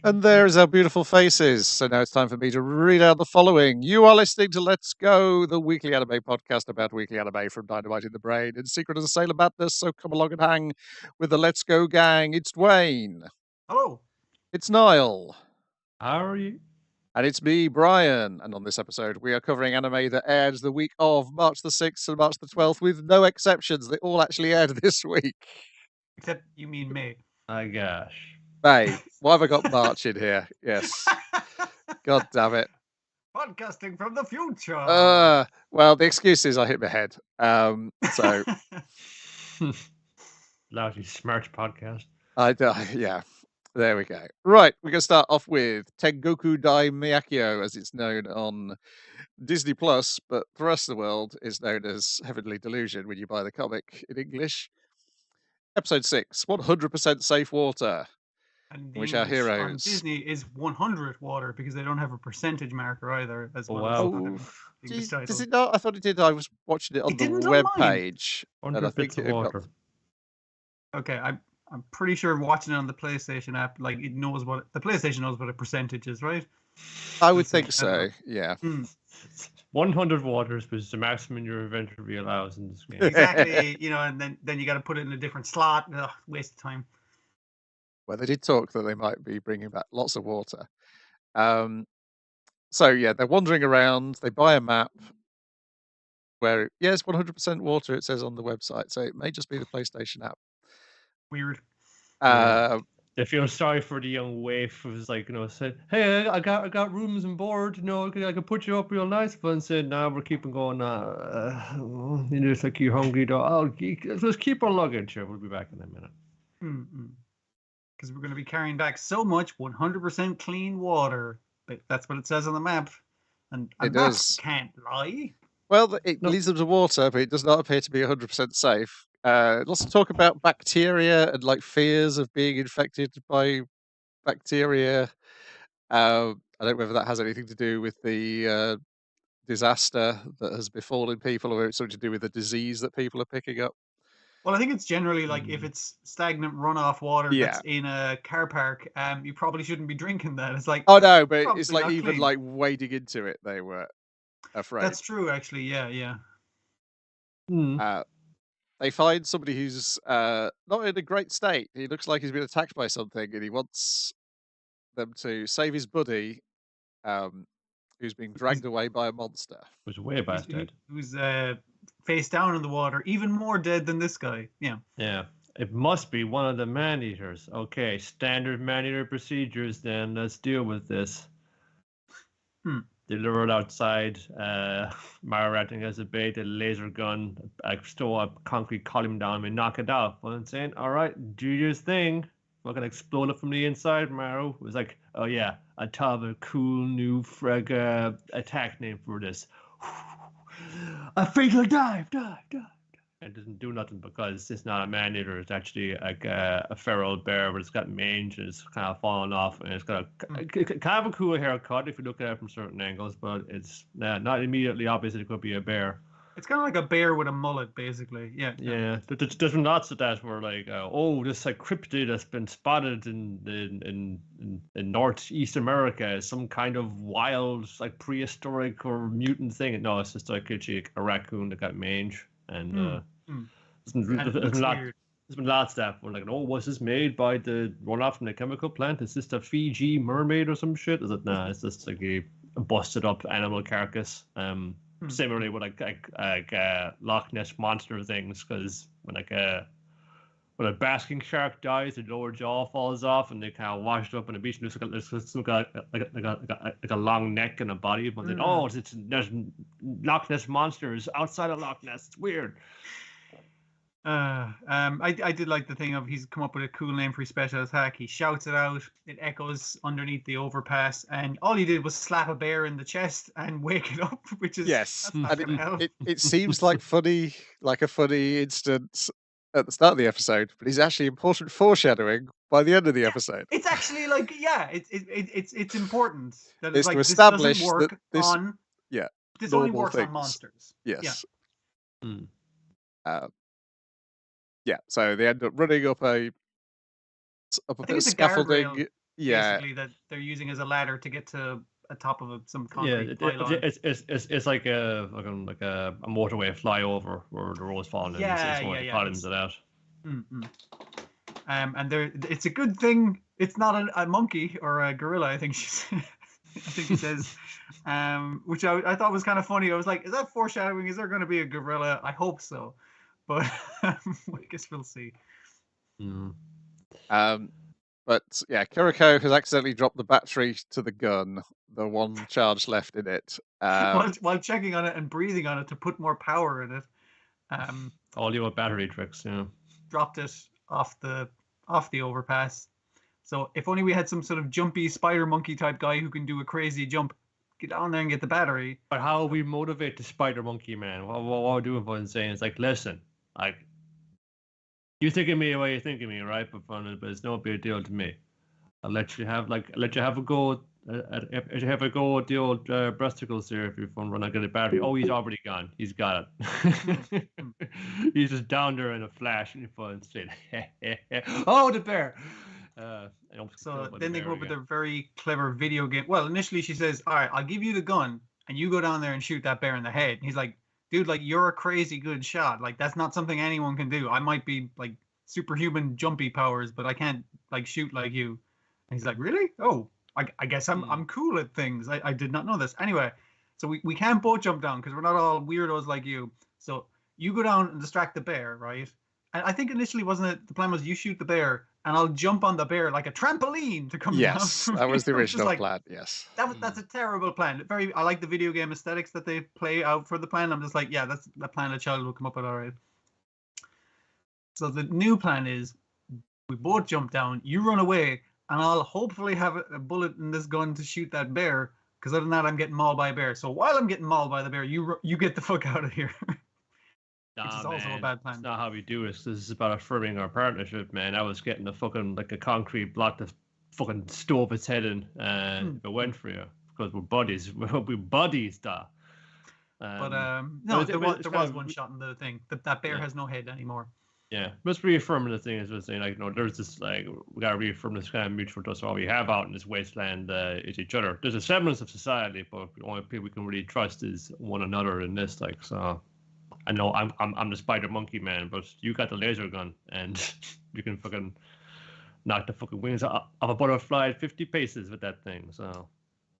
And there's our beautiful faces. So now it's time for me to read out the following. You are listening to Let's Go, the weekly anime podcast about weekly anime from Dynamite in the Brain and Secret of the Sailor Madness. So come along and hang with the Let's Go gang. It's Dwayne. Hello. It's Niall. How are you? And it's me, Brian. And on this episode, we are covering anime that aired the week of March the 6th and March the 12th with no exceptions. They all actually aired this week. Except you mean May. My gosh. May. Why have I got March in here? Yes. God damn it. Podcasting from the future. Well, the excuse is I hit my head. So Lousy smart podcast. yeah, there we go. Right, we're going to start off with Tengoku Daimakyo, as it's known on Disney Plus, but the rest of the world is known as Heavenly Delusion when you buy the comic in English. Episode 6, 100% safe water. And Which our heroes on Disney is 100 water because they don't have a percentage marker either. As well. Wow. Does it not? I thought it did. I was watching it on the web page. 100 bits of water. Okay, I'm pretty sure watching it on the PlayStation app, like it knows what the PlayStation knows what a percentage is, right? I would think so. Yeah. 100 waters was the maximum your inventory allows in this game. Exactly. And then you got to put it in a different slot. Ugh, waste of time. Well, they did talk that they might be bringing back lots of water. So yeah, they're wandering around. They buy a map where it's 100% water. It says on the website, so it may just be the PlayStation app. Weird. They feel sorry for the young waif who's like, said, "Hey, I got rooms and board. I can put you up real nice." But said, "Nah, we're keeping going. It's like you're hungry, though. Let's keep our luggage. We'll be back in a minute." Because we're going to be carrying back so much 100% clean water. That's what it says on the map. And it does. Can't lie. Well, it leads them to water, but it does not appear to be 100% safe. Let's talk about bacteria and like fears of being infected by bacteria. I don't know whether that has anything to do with the disaster that has befallen people, or it's something to do with the disease that people are picking up. Well, I think it's generally like if it's stagnant runoff water that's in a car park, you probably shouldn't be drinking that. It's like no, but it's like even clean. Like wading into it, they were afraid. That's true, actually. Yeah. They find somebody who's not in a great state. He looks like he's been attacked by something, and he wants them to save his buddy, who's being dragged away by a monster. Who's way past dead. Who's face down in the water, even more dead than this guy. Yeah. Yeah. It must be one of the man-eaters. Okay, standard man-eater procedures then. Let's deal with this. They lure it outside. Mara acting as a bait, a laser gun, stow a concrete column down and knock it out. Well, I'm saying, all right, do your thing. We're going to explode it from the inside, Mara. It was like, oh yeah, I thought of a cool new attack name for this. A fatal dive. It doesn't do nothing because it's not a man-eater. It's actually like a feral bear, but it's got mange and it's kind of fallen off, and it's got kind of a cool haircut if you look at it from certain angles, but it's not immediately obvious that it could be a bear. It's kind of like a bear with a mullet, basically. Yeah. There's lots of that where like, this like cryptid that's been spotted in Northeast America is some kind of wild, like prehistoric or mutant thing. No, it's just like a raccoon that got mange, and there's been lots of that. We're like, was this made by the runoff from the chemical plant? Is this a Fiji mermaid or some shit? Is it? Nah, it's just like a busted up animal carcass. Similarly with like Loch Ness monster things, because when a basking shark dies, the lower jaw falls off, and they kind of washed up on the beach. And it's like a long neck and a body. But then, there's Loch Ness monsters outside of Loch Ness. It's weird. I did like the thing of he's come up with a cool name for his special attack. He shouts it out, it echoes underneath the overpass, and all he did was slap a bear in the chest and wake it up, which is it seems like a funny instance at the start of the episode, but it's actually important foreshadowing by the end of the episode. It's actually like it's important that it's like, to establish that this only works on monsters. Yes. So they end up running up a bit of scaffolding Yeah, basically, that they're using as a ladder to get to a top of some Yeah, concrete pylon. it's like a motorway flyover where the road's falling in. It's one of the columns of that. And it's a good thing it's not a monkey or a gorilla. I think she said. I think he says, which I thought was kind of funny. I was like, is that foreshadowing? Is there going to be a gorilla? I hope so, but I guess we'll see. But yeah, Kuriko has accidentally dropped the battery to the gun, the one charge left in it. While checking on it and breathing on it to put more power in it. All your battery tricks, yeah. Dropped it off the overpass. So if only we had some sort of jumpy spider monkey type guy who can do a crazy jump, get down there and get the battery. But how we motivate the spider monkey man? What we're doing for saying is like, listen, like, you think of me the way you think of me, right? But it's no big deal to me. I'll let you have a go. If you have a go at the old breasticles there, if you're fun run, I get a battery. Oh, he's already gone. He's got it. He's just down there in a flash, and you're fun straight. Oh, the bear. So then they come up with a very clever video game. Well, initially she says, "All right, I'll give you the gun, and you go down there and shoot that bear in the head." And he's like, "Dude, like you're a crazy good shot. Like that's not something anyone can do. I might be like superhuman jumpy powers, but I can't like shoot like you." And he's like, "Really? Oh, I guess I'm cool at things. I did not know this. Anyway, so we can't both jump down because we're not all weirdos like you. So you go down and distract the bear, right? And I think initially wasn't it the plan was you shoot the bear and I'll jump on the bear like a trampoline to come down. Yes, that was the original plan. Yes, that's a terrible plan. I like the video game aesthetics that they play out for the plan. I'm just like, yeah, that's the plan a child will come up with, all right. So the new plan is we both jump down, you run away, and I'll hopefully have a bullet in this gun to shoot that bear. Because other than that, I'm getting mauled by a bear. So while I'm getting mauled by the bear, you get the fuck out of here. Which is also a bad plan. That's not how we do this. This is about affirming our partnership, man. I was getting a fucking like a concrete block to fucking stove its head in, if it went for you, because we're buddies. We're buddies, da. But no, there was one shot in the thing. That bear has no head anymore. Yeah, let's reaffirm the thing is just saying like, there's this like we gotta reaffirm this kind of mutual trust. All we have out in this wasteland is each other. There's a semblance of society, but the only people we can really trust is one another in this. Like, so I know I'm the spider monkey man, but you got the laser gun and you can fucking knock the fucking wings off a butterfly at 50 paces with that thing. So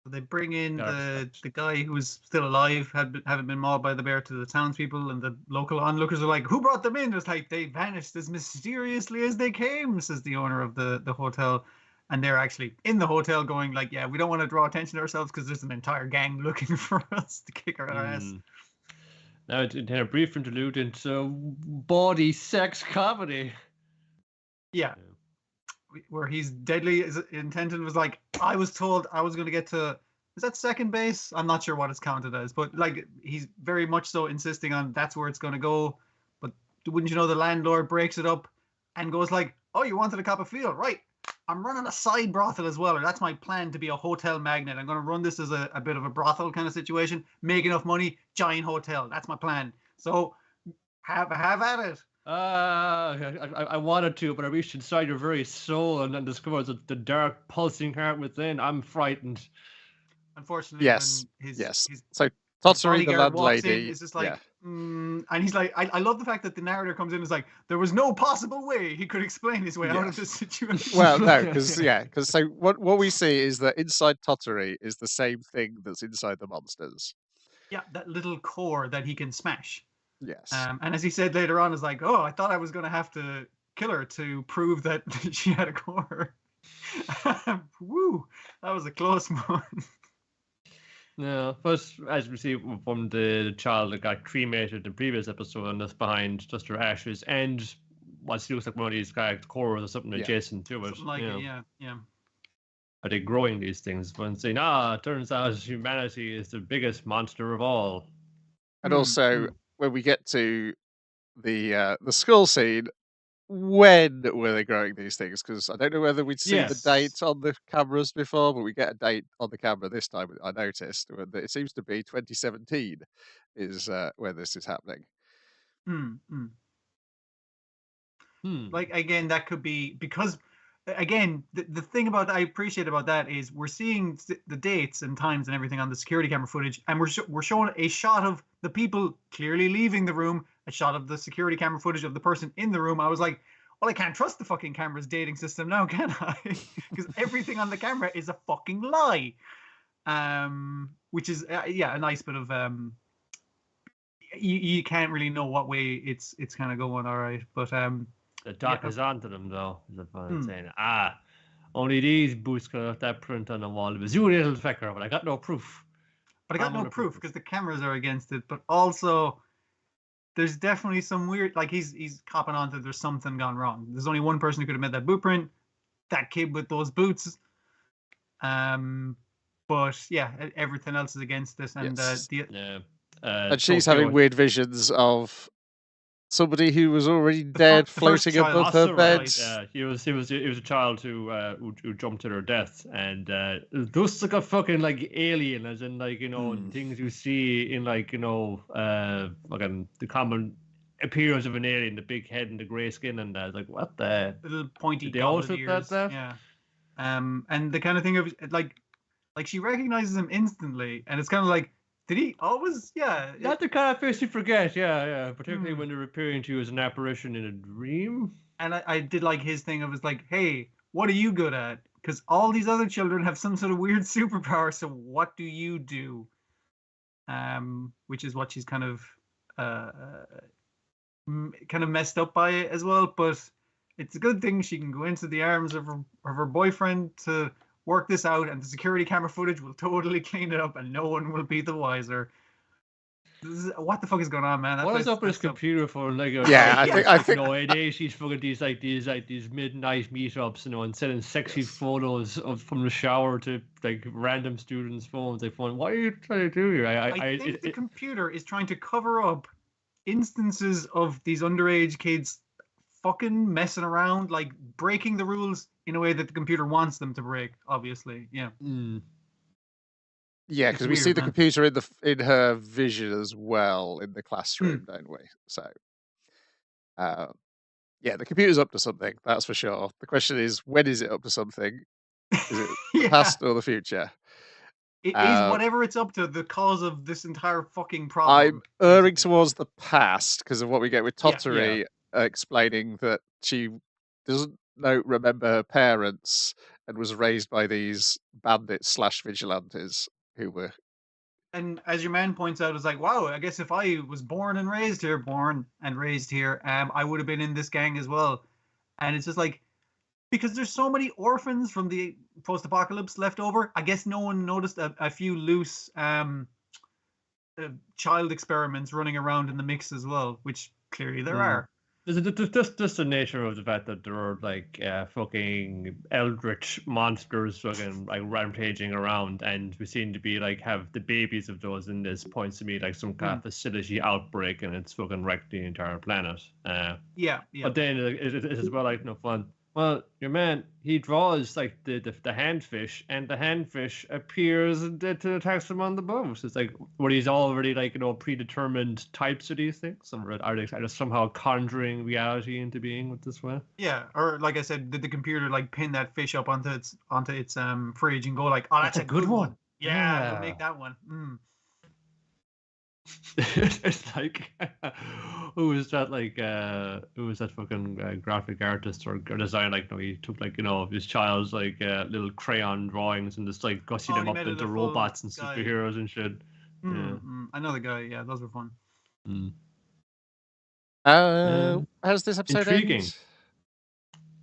they bring in the guy who was still alive, hadn't been mauled by the bear, to the townspeople, and the local onlookers are like, "Who brought them in?" It's like they vanished as mysteriously as they came, says the owner of the hotel. And they're actually in the hotel going like, "Yeah, we don't want to draw attention to ourselves because there's an entire gang looking for us to kick our ass." Now it had a brief interlude into body sex comedy. Yeah. Where he's deadly intent was like, I was told I was going to get to, is that second base? I'm not sure what it's counted as, but like he's very much so insisting on that's where it's going to go. But wouldn't you know, the landlord breaks it up and goes like, "Oh, you wanted a cup of field, right? I'm running a side brothel as well, or that's my plan to be a hotel magnate. I'm going to run this as a bit of a brothel kind of situation, make enough money, giant hotel. That's my plan. So have at it." I wanted to, but I reached inside your very soul and then discovered the dark pulsing heart within. I'm frightened. Unfortunately, yes. His so Tottery, the landlady, is just like, and he's like, I love the fact that the narrator comes in and is like, there was no possible way he could explain his way out of this situation. Well, no, because so what we see is that inside Tottery is the same thing that's inside the monsters. Yeah, that little core that he can smash. Yes. And as he said later on, is like, "Oh, I thought I was going to have to kill her to prove that she had a core." Woo, that was a close one. No, but as we see from the child that got cremated in the previous episode, and that's behind just her ashes, and what looks like one of these kind of cores or something adjacent to it. Something like it, yeah. Are they growing these things? But saying, it turns out humanity is the biggest monster of all. And also, when we get to the skull scene, when were they growing these things? Because I don't know whether we'd see the date on the cameras before, but we get a date on the camera this time. I noticed it seems to be 2017 is when this is happening. Like again, that could be because again, the thing about I appreciate about that is we're seeing the dates and times and everything on the security camera footage, and we're showing a shot of the people clearly leaving the room, a shot of the security camera footage of the person in the room. I was like, well, I can't trust the fucking camera's dating system now, can I? Because everything on the camera is a fucking lie. Which is a nice bit of you can't really know what way it's kind of going, all right, but the doc is onto them though. Is the fun saying, only these boots could have that print on the wall. It was you, little fecker, but I got no proof. But I got no proof because the cameras are against it. But also, there's definitely some weird, like he's copping on to there's something gone wrong. There's only one person who could have made that boot print, that kid with those boots. But yeah, everything else is against this, and and she's having weird visions of somebody who was already dead floating above her bed. Right. He was a child who jumped to their death, and just like a fucking like alien, as in like things you see in like fucking the common appearance of an alien, the big head and the grey skin, and like what the little pointy. They all took that. Yeah. And the kind of thing of like she recognizes him instantly, and it's kind of like, did he always? Yeah. Not the kind of face you forget. Yeah. Particularly when they're appearing to you as an apparition in a dream. And I did like his thing. It was like, hey, what are you good at? Because all these other children have some sort of weird superpower. So what do you do? Which is what she's kind of messed up by it as well. But it's a good thing she can go into the arms of her boyfriend to work this out, and the security camera footage will totally clean it up, and no one will be the wiser. What the fuck is going on, man? What is up with his computer for? Like, I think in the 80s, fucking these midnight meetups, and sending sexy photos from the shower to like random students' phones. Like, what are you trying to do here? I think the computer is trying to cover up instances of these underage kids fucking messing around, like breaking the rules in a way that the computer wants them to break, obviously. Yeah. Yeah, because we see the computer in her vision as well in the classroom, don't we? So yeah, the computer's up to something, that's for sure. The question is, when is it up to something? Is it the past or the future? It is whatever it's up to the cause of this entire fucking problem. I'm erring towards the past because of what we get with Tottori explaining that she doesn't remember her parents and was raised by these bandits / vigilantes who were. And as your man points out, it's like, wow, I guess if I was born and raised here, I would have been in this gang as well. And it's just like, because there's so many orphans from the post-apocalypse left over, I guess no one noticed a few loose child experiments running around in the mix as well, which clearly there are. There's just the nature of the fact that there are like fucking eldritch monsters fucking like rampaging around, and we seem to be like have the babies of those in this points to me like some kind of facility outbreak, and it's fucking wrecked the entire planet. Yeah. But then it is well like no fun. Well, your man, he draws like the handfish, and the handfish appears to attack them on the boat. So it's like, were these already like predetermined types of these things? Are they somehow conjuring reality into being with this way? Yeah, or like I said, did the computer like pin that fish up onto its fridge and go like, oh, that's a good one. Yeah, we'll make that one. It's like, who was that fucking graphic artist or designer? Like, he took like his child's like little crayon drawings and just like gussy them up into robots and superheroes and shit. I know the guy. Yeah, those were fun. How's this episode intriguing?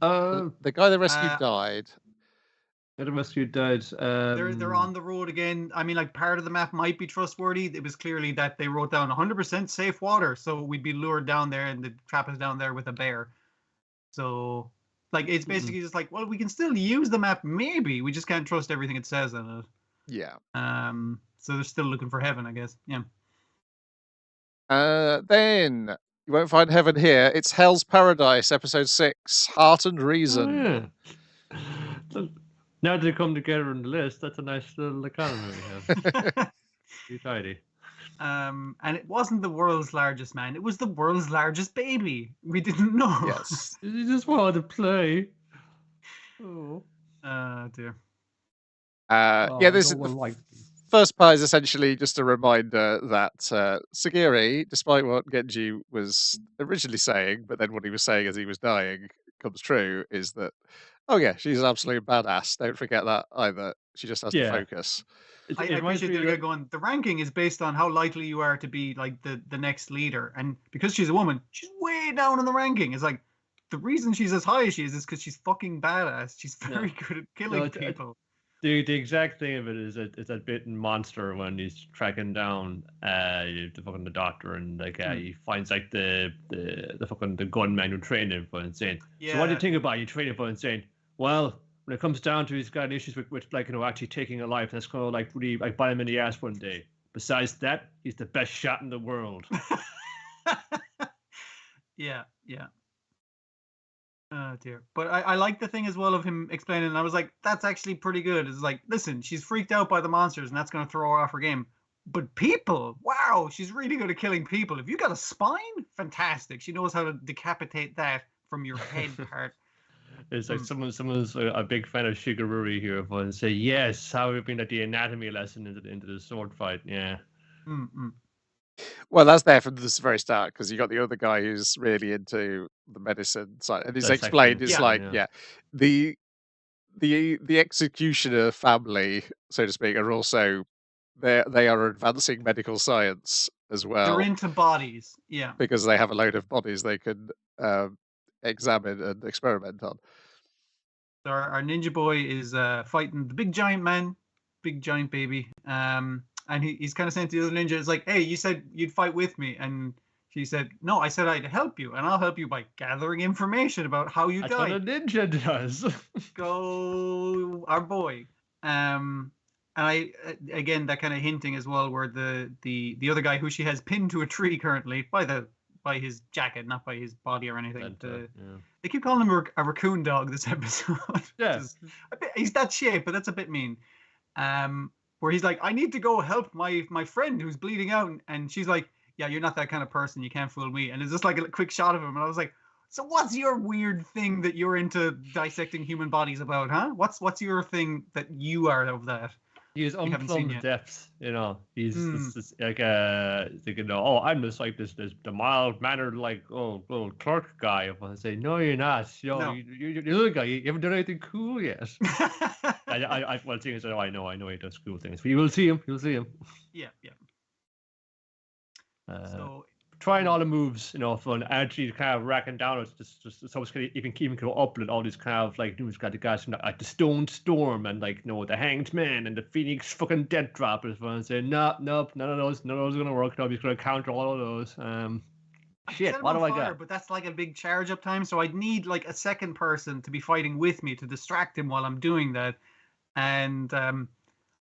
The guy they rescued died. The rescue died. They're on the road again. I mean, like, part of the map might be trustworthy. It was clearly that they wrote down 100% safe water, so we'd be lured down there, and the trap is down there with a bear. So, like, it's basically just like, well, we can still use the map, maybe. We just can't trust everything it says in it. Yeah. So they're still looking for heaven, I guess. Yeah. Then you won't find heaven here. It's Hell's Paradise, episode 6, Heart and Reason. Oh, yeah. Now that they come together in the list, that's a nice little economy we have. Too tidy. And it wasn't the world's largest man. It was the world's largest baby. We didn't know. Yes. You just wanted to play. Oh. Dear. Yeah, this is no one liked me. first part is essentially just a reminder that Sagiri, despite what Genji was originally saying, but then what he was saying as he was dying comes true, is that, oh yeah, she's an absolute badass. Don't forget that either. She just has to Yeah. focus. I reminds appreciate me the of guy that- going, the ranking is based on how likely you are to be like the next leader. And because she's a woman, she's way down in the ranking. It's like, the reason she's as high as she is because she's fucking badass. She's very good at killing people. The exact thing of it is that bit in Monster when he's tracking down the fucking the doctor and like he finds like the fucking the gunman who trained him for insane. So what do you think about you training for insane? Well, when it comes down to he's got issues with like actually taking a life, that's gonna like really like bite him in the ass one day. Besides that, he's the best shot in the world. Yeah. Oh dear. But I like the thing as well of him explaining, and I was like, that's actually pretty good. It's like, listen, she's freaked out by the monsters and that's going to throw her off her game. But people, wow, she's really good at killing people. If you got a spine, fantastic. She knows how to decapitate that from your head part. It's like someone's a big fan of Shigaruri here and say, yes, how have been at the anatomy lesson into the sword fight. Yeah. Well, that's there from the very start because you got the other guy who's really into the medicine side, and it's explained. It's like, the executioner family, so to speak, are also they are advancing medical science as well. They're into bodies, because they have a load of bodies they can examine and experiment on. Our ninja boy is fighting the big giant man, big giant baby. And he's kind of saying to the other ninja, it's like, hey, you said you'd fight with me. And she said, no, I said I'd help you. And I'll help you by gathering information about how you died. That's what a ninja does. Go, our boy. And again, that kind of hinting as well, where the other guy who she has pinned to a tree currently by his jacket, not by his body or anything. They keep calling him a raccoon dog this episode. Yeah. He's that shape, but that's a bit mean. Where he's like, I need to go help my friend who's bleeding out. And she's like, yeah, you're not that kind of person. You can't fool me. And it's just like a quick shot of him. And I was like, so what's your weird thing that you're into dissecting human bodies about, huh? What's your thing that you are of that? He's unplumbed the depths, you know. He's this, like thinking, oh, I'm just like this the mild mannered like little clerk guy. If I say, no, you're not. You're the other guy. You haven't done anything cool yet. Well, the thing is, I know he does cool things. But you will see him. You'll see him. Yeah. So trying all the moves, you know, fun. Actually, kind of racking down. It's just always kind of even go up and all these kind of like news got the guys from like the Stone Storm and like the Hanged Man and the Phoenix fucking Death Drop. Is fun. Say nope, none of those are gonna work. Nobody's gonna counter all of those. Shit, what do I got? But that's like a big charge up time, so I'd need like a second person to be fighting with me to distract him while I'm doing that. And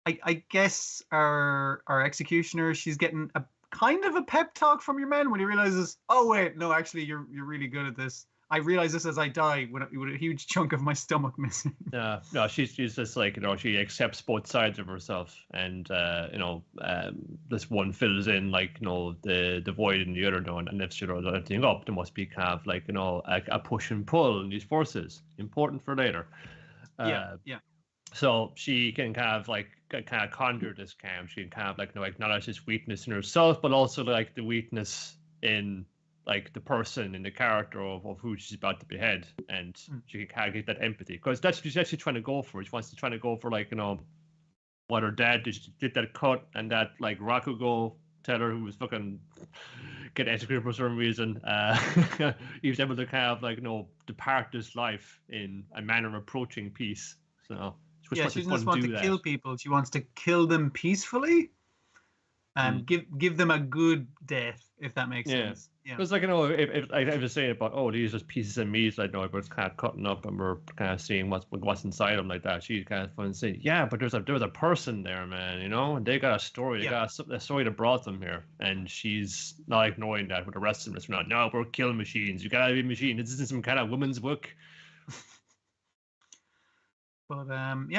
I guess our executioner, she's getting a kind of a pep talk from your man when he realizes, oh wait, no, actually you're really good at this. I realize this as I die with a huge chunk of my stomach missing. No, she's just like, she accepts both sides of herself, and this one fills in like the void in the other one, and lifts the other thing up. There must be kind of like a push and pull in these forces, important for later. Yeah. So she can kind of conjure this calm. She can kind of acknowledge this weakness in herself, but also like the weakness in like the person in the character of who she's about to behead, and she can kind of get that empathy because that's what she's actually trying to go for. She wants to try to go for like what her dad did that cut, and that like Rakugo teller who was fucking get executed for some reason. He was able to kind of like depart this life in a manner of approaching peace. So. She doesn't just want to kill people. She wants to kill them peacefully and give them a good death, if that makes sense. Yeah. It's like, if I was saying about, these are just pieces of meat, like, but it's kind of cutting up and we're kind of seeing what's inside them like that. She's kind of fun saying, yeah, but there was a person there, man, and they got a story. They got a story that brought them here. And she's not ignoring that with the rest of them. It's not, no, we're killing machines. You gotta be a machine. This isn't some kind of woman's book. But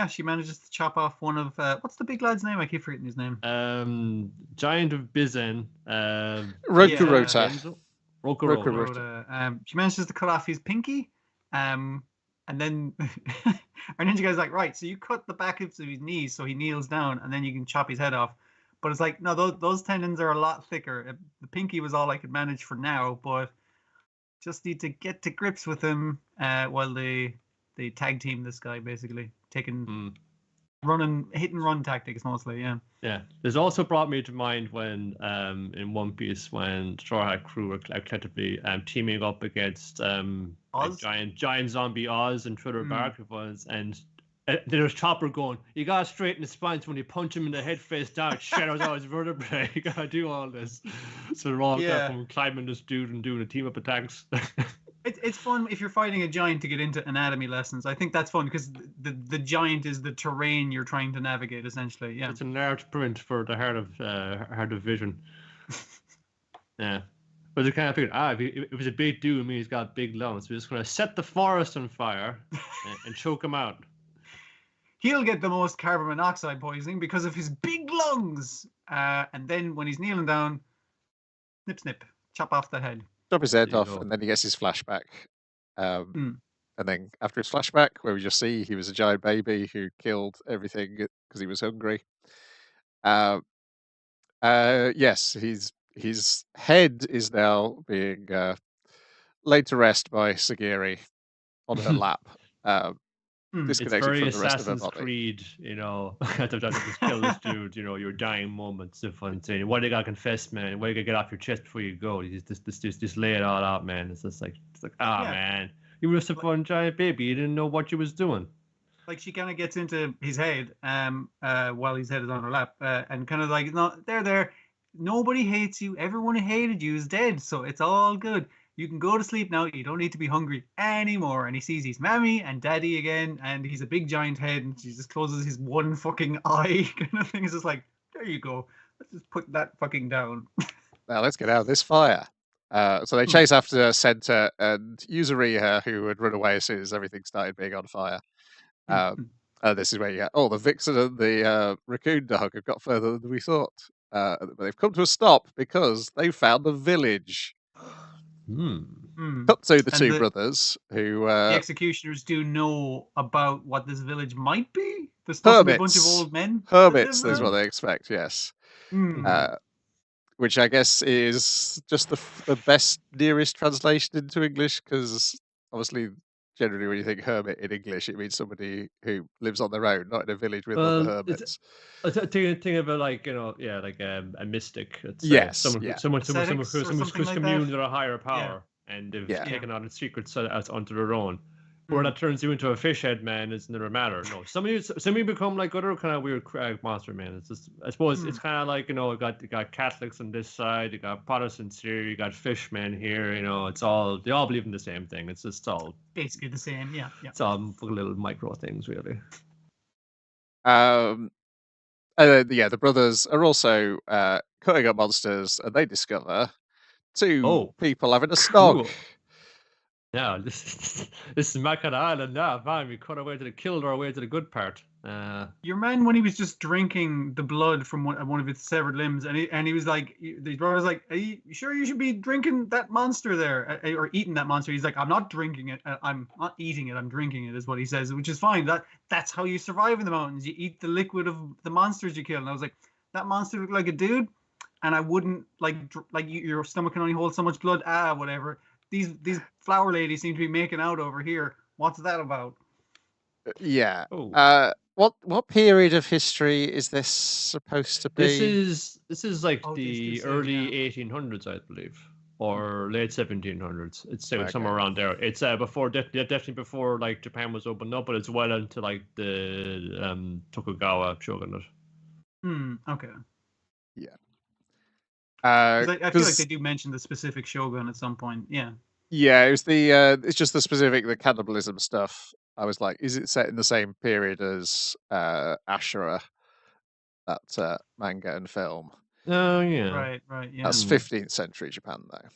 she manages to chop off one of what's the big lad's name? I keep forgetting his name. Giant of Bizen. Rokurota. She manages to cut off his pinky, and And then our ninja guy's like, right, so you cut the back of his knees so he kneels down, and then you can chop his head off. But it's like, no, those tendons are a lot thicker. The pinky was all I could manage for now, but just need to get to grips with him while they tag team this guy, basically taking hit and run tactics mostly. Yeah, this also brought me to mind when in One Piece, when Straw Hat crew were collectively teaming up against like giant zombie Oz and Thriller Bark it was, and there's Chopper going, you gotta straighten the spines when you punch him in the head face down, it shatters out his vertebrae. You gotta do all this. So they're all from climbing this dude and doing a team up attacks. It's fun if you're fighting a giant to get into anatomy lessons. I think that's fun because the giant is the terrain you're trying to navigate, essentially. Yeah, it's an art print for the heart of vision. Yeah, but they kind of figured, if it's a big dude, I mean, he's got big lungs. We're just gonna set the forest on fire and choke him out. He'll get the most carbon monoxide poisoning because of his big lungs. And then when he's kneeling down, snip, chop off the head. Chop his head off, and then he gets his flashback. And then after his flashback, where we just see he was a giant baby who killed everything because he was hungry. Yes, his head is now being laid to rest by Sagiri on her lap. It's very Assassin's Creed, you know. After just kill this dude, you know, your dying moments of fun saying, "What do you got to confess, man? What do you got to get off your chest before you go?" You just lay it all out, man. It's like, man, you were such a fun giant baby. You didn't know what you was doing. Like she kind of gets into his head, while his head is on her lap, and kind of like, no, there. Nobody hates you. Everyone who hated you is dead, so it's all good. You can go to sleep now. You don't need to be hungry anymore. And he sees his mammy and daddy again, and he's a big giant head, and she just closes his one fucking eye kind of thing. It's just like, there you go. Let's just put that fucking down. Now let's get out of this fire. So they chase after Senta and Yuzuriha, who had run away as soon as everything started being on fire. This is where you get, the Vixen and the raccoon dog have got further than we thought. But they've come to a stop because they found a village. Cut to the two brothers who the executioners do know about what this village might be. There's supposed to be a bunch of old men. Hermits is what they expect, yes. Which I guess is just the best nearest translation into English, because obviously generally when you think hermit in English, it means somebody who lives on their own, not in a village with other hermits. Think of it like, you know, like a mystic. It's someone who's communed with a higher power, and they've taken on a secret set out onto their own. Where that turns you into a fish head man is another matter. No, some of you become like other kind of weird monster man. It's just, I suppose it's kind of like, you know, you got Catholics on this side, you got Protestants here, you got fishmen here. You know, they all believe in the same thing. It's just all basically the same. Yeah. It's all little micro things, really. The brothers are also cutting up monsters, and they discover two people having a snog. Cool. Yeah, this is my kind of island now. Fine, we cut our way to the good part. Your man, when he was just drinking the blood from one of its severed limbs, and he was like, the brother was like, "Are you sure you should be drinking that monster there, or eating that monster?" He's like, "I'm not drinking it. I'm not eating it. I'm drinking it," is what he says, which is fine. That's how you survive in the mountains. You eat the liquid of the monsters you kill. And I was like, that monster looked like a dude, and I wouldn't like your stomach can only hold so much blood. Whatever. These flower ladies seem to be making out over here. What's that about? Yeah. What period of history is this supposed to be? This is like the early 1800s, I believe, or late 1700s. It's somewhere around there. It's definitely before like Japan was opened up, but it's well into like the Tokugawa shogunate. Okay. Yeah. I feel like they do mention the specific shogun at some point. Yeah. Yeah, it was it's just the cannibalism stuff. I was like, is it set in the same period as Ashura, that manga and film? Oh yeah. Right. Yeah. That's 15th century Japan though.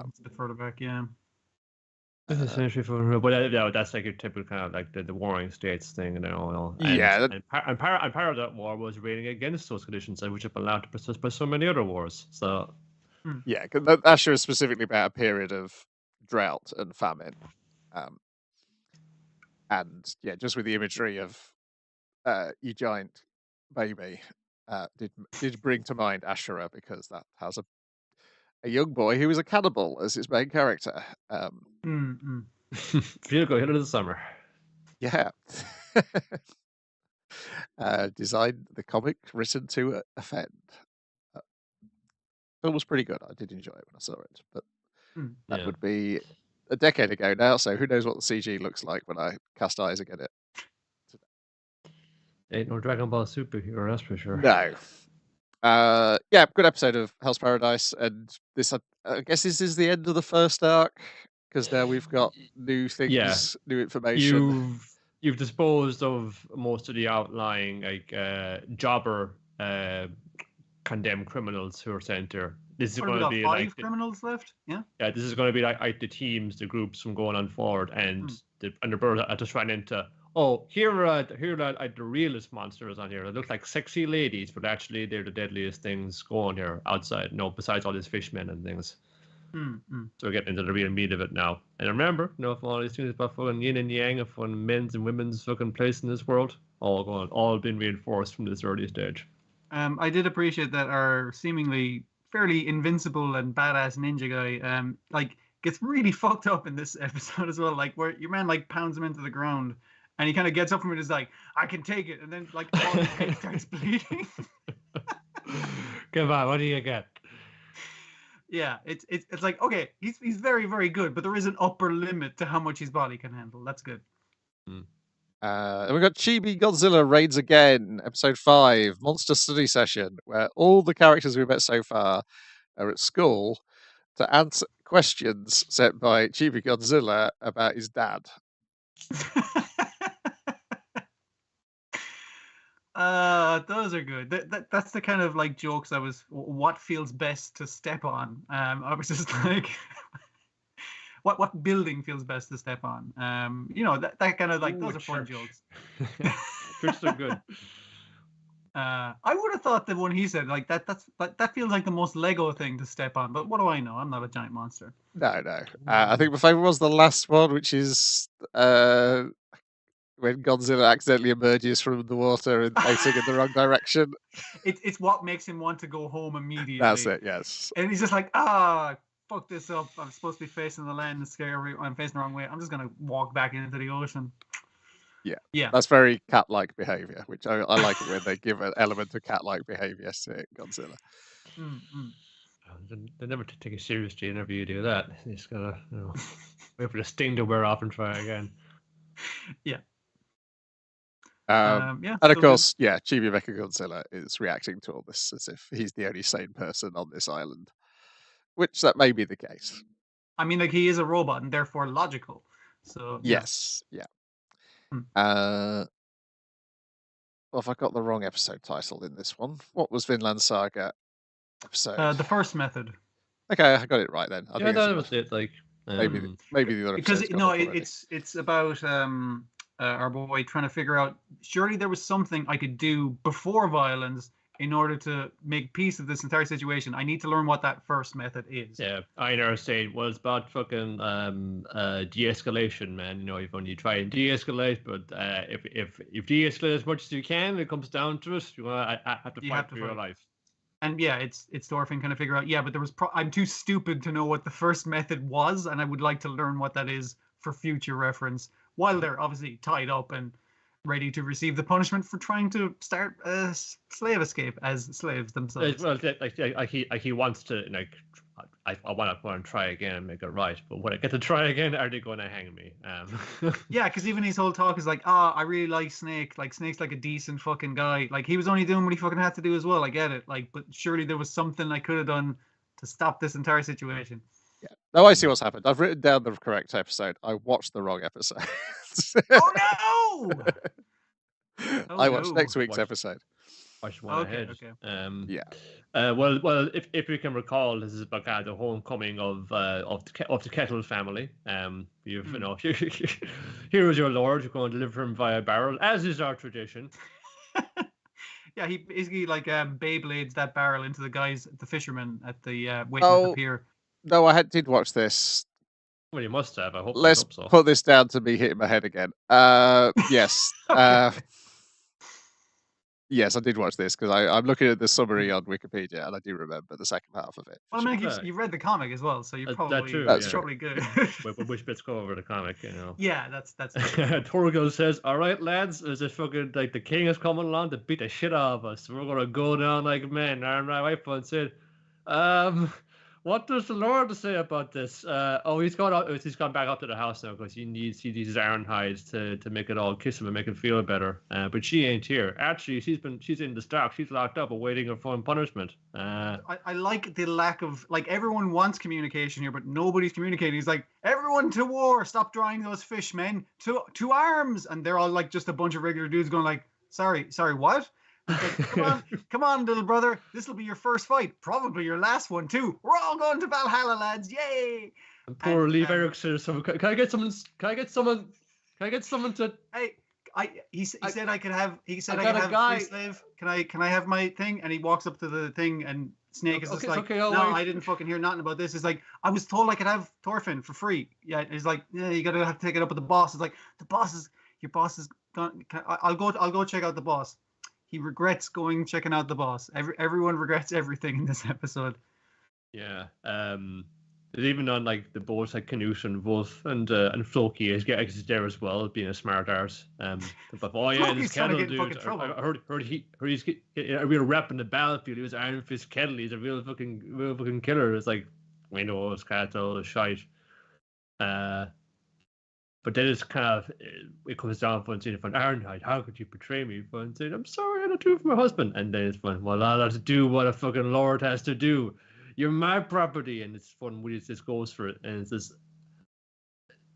It's a bit further back, yeah. But that's like your typical kind of like the warring states thing, and all. And part of that war was raining against those conditions, which have been allowed to persist by so many other wars. So yeah, Ashura is specifically about a period of drought and famine. And yeah, just with the imagery of you giant baby did bring to mind Ashura, because that has a young boy who is a cannibal as his main character. Feel go hit of the summer. Yeah. Designed the comic written to offend. Film was pretty good. I did enjoy it when I saw it, but that would be a decade ago now, so who knows what the CG looks like when I cast eyes again it. Ain't no Dragon Ball superhero, that's for sure. No. Yeah, good episode of Hell's Paradise, and this I guess this is the end of the first arc, because now we've got new things, new information. You've disposed of most of the outlying jobber condemned criminals who are sent there. This is going to be 5 criminals left. Yeah, this is going to be like the teams, the groups from going on forward, and the Underworld are just running into. Oh, here are the realest monsters on here. They look like sexy ladies, but actually they're the deadliest things going here outside. No, besides all these fishmen and things. So we're getting into the real meat of it now. And remember, if all these things about fucking yin and yang, of fucking men's and women's fucking place in this world, all been reinforced from this early stage. I did appreciate that our seemingly fairly invincible and badass ninja guy, gets really fucked up in this episode as well. Like, where your man pounds him into the ground, and he kind of gets up from it and is like, "I can take it," and then all his head starts bleeding. Come on, what do you get? Yeah, it's like, okay, he's very, very good, but there is an upper limit to how much his body can handle. That's good. And we've got Chibi Godzilla Raids Again, episode 5, Monster Study Session, where all the characters we've met so far are at school to answer questions sent by Chibi Godzilla about his dad. Those are good. That's the kind of jokes what feels best to step on. I was just like, what building feels best to step on? That kind of those are fun jokes. Church are good. I would have thought that when he said that feels like the most Lego thing to step on, but what do I know? I'm not a giant monster. No. I think my favorite was the last one, which is when Godzilla accidentally emerges from the water and facing in the wrong direction. It's what makes him want to go home immediately. That's it, yes. And he's just like, fuck this up. I'm supposed to be facing the land and scary. I'm facing the wrong way. I'm just going to walk back into the ocean. Yeah. That's very cat-like behavior, which I like it when they give an element of cat-like behavior to Godzilla. They never take it seriously whenever you do that. You just gotta, wait for the sting to wear off and try again. Yeah. And of course, Chibi Mechagodzilla is reacting to all this as if he's the only sane person on this island, which that may be the case. I mean, he is a robot and therefore logical. So yes, yeah. Well, if I got the wrong episode title in this one, what was Vinland Saga episode? The first method. Okay, I got it right then. I think that was it. Maybe the other because it's about our boy trying to figure out. Surely there was something I could do before violence in order to make peace of this entire situation. I need to learn what that first method is. Yeah, Einar said, well, it's about fucking de-escalation, man. When you try and de-escalate, but if de-escalate as much as you can, it comes down to it. You have to fight for your life. And it's Thorfinn kind of figure out, but there was I'm too stupid to know what the first method was, and I would like to learn what that is for future reference, while they're obviously tied up and ready to receive the punishment for trying to start a slave escape as slaves themselves. Well, he wants to, I want to try again and make it right, but when I get to try again, are they going to hang me? Yeah, because even his whole talk is like, I really like Snake. Like, Snake's like a decent fucking guy. Like, he was only doing what he fucking had to do as well. I get it. Like, but surely there was something I could have done to stop this entire situation. Yeah. No, I see what's happened. I've written down the correct episode. I watched the wrong episode. Oh no! I watched next week's episide. Watch one ahead. Okay. Well, if we can recall, this is about the homecoming of the Kettle family. Here is your lord. You're going to deliver him via barrel, as is our tradition. Yeah, he basically Beyblades that barrel into the fishermen at the waiting at the pier. No, I did watch this Well, you must have. I hope. Let's hope so. put this down to me hitting my head again. Yes. Yes, I did watch this because I'm looking at the summary on Wikipedia and I do remember the second half of it. Well, I mean, you read the comic as well, so you're probably That's probably good. Which bits go over the comic, you know? Yeah, that's. Torgo says, "All right, lads, is it fucking like the king is coming along to beat the shit out of us? We're gonna go down like men." And my wife said, "What does the Lord say about this?" He's gone back up to the house now because he needs his Ironhide to make it all kiss him and make him feel better. But she ain't here. Actually, she's in the stock. She's locked up, awaiting her fine punishment. I like the lack of everyone wants communication here, but nobody's communicating. He's like, everyone to war! Stop drying those fish, men! To arms! And they're all like just a bunch of regular dudes going like, sorry, what? Like, come on, little brother. This will be your first fight. Probably your last one, too. We're all going to Valhalla, lads. Yay! And poor Leif Erikson. So can I get someone to... Hey, he said I could have... He said I could have a free slave. Can I have my thing? And he walks up to the thing and Snake is just like, no, I didn't fucking hear nothing about this. It's like, I was told I could have Thorfinn for free. Yeah, he's like, yeah, you gotta have to take it up with the boss. It's like, your boss is gone. I'll go check out the boss. He regrets checking out the boss. Everyone regrets everything in this episode. Yeah. Even on like the boats like Canute and Wolf and Floki is there as well, being a smart arse. But this Kettle dude, I heard he's a real rep in the battlefield. He was Iron Fist Kettle. He's a real fucking killer. It's like, we know it's Kettle, the shite. But then it's kind of, it comes down for saying, Ironhide, how could you betray me? And saying, I'm sorry, I had to do it for my husband. And then it's fun. Well, I'll have to do what a fucking lord has to do. You're my property. And it's fun when he just goes for it. And it's just,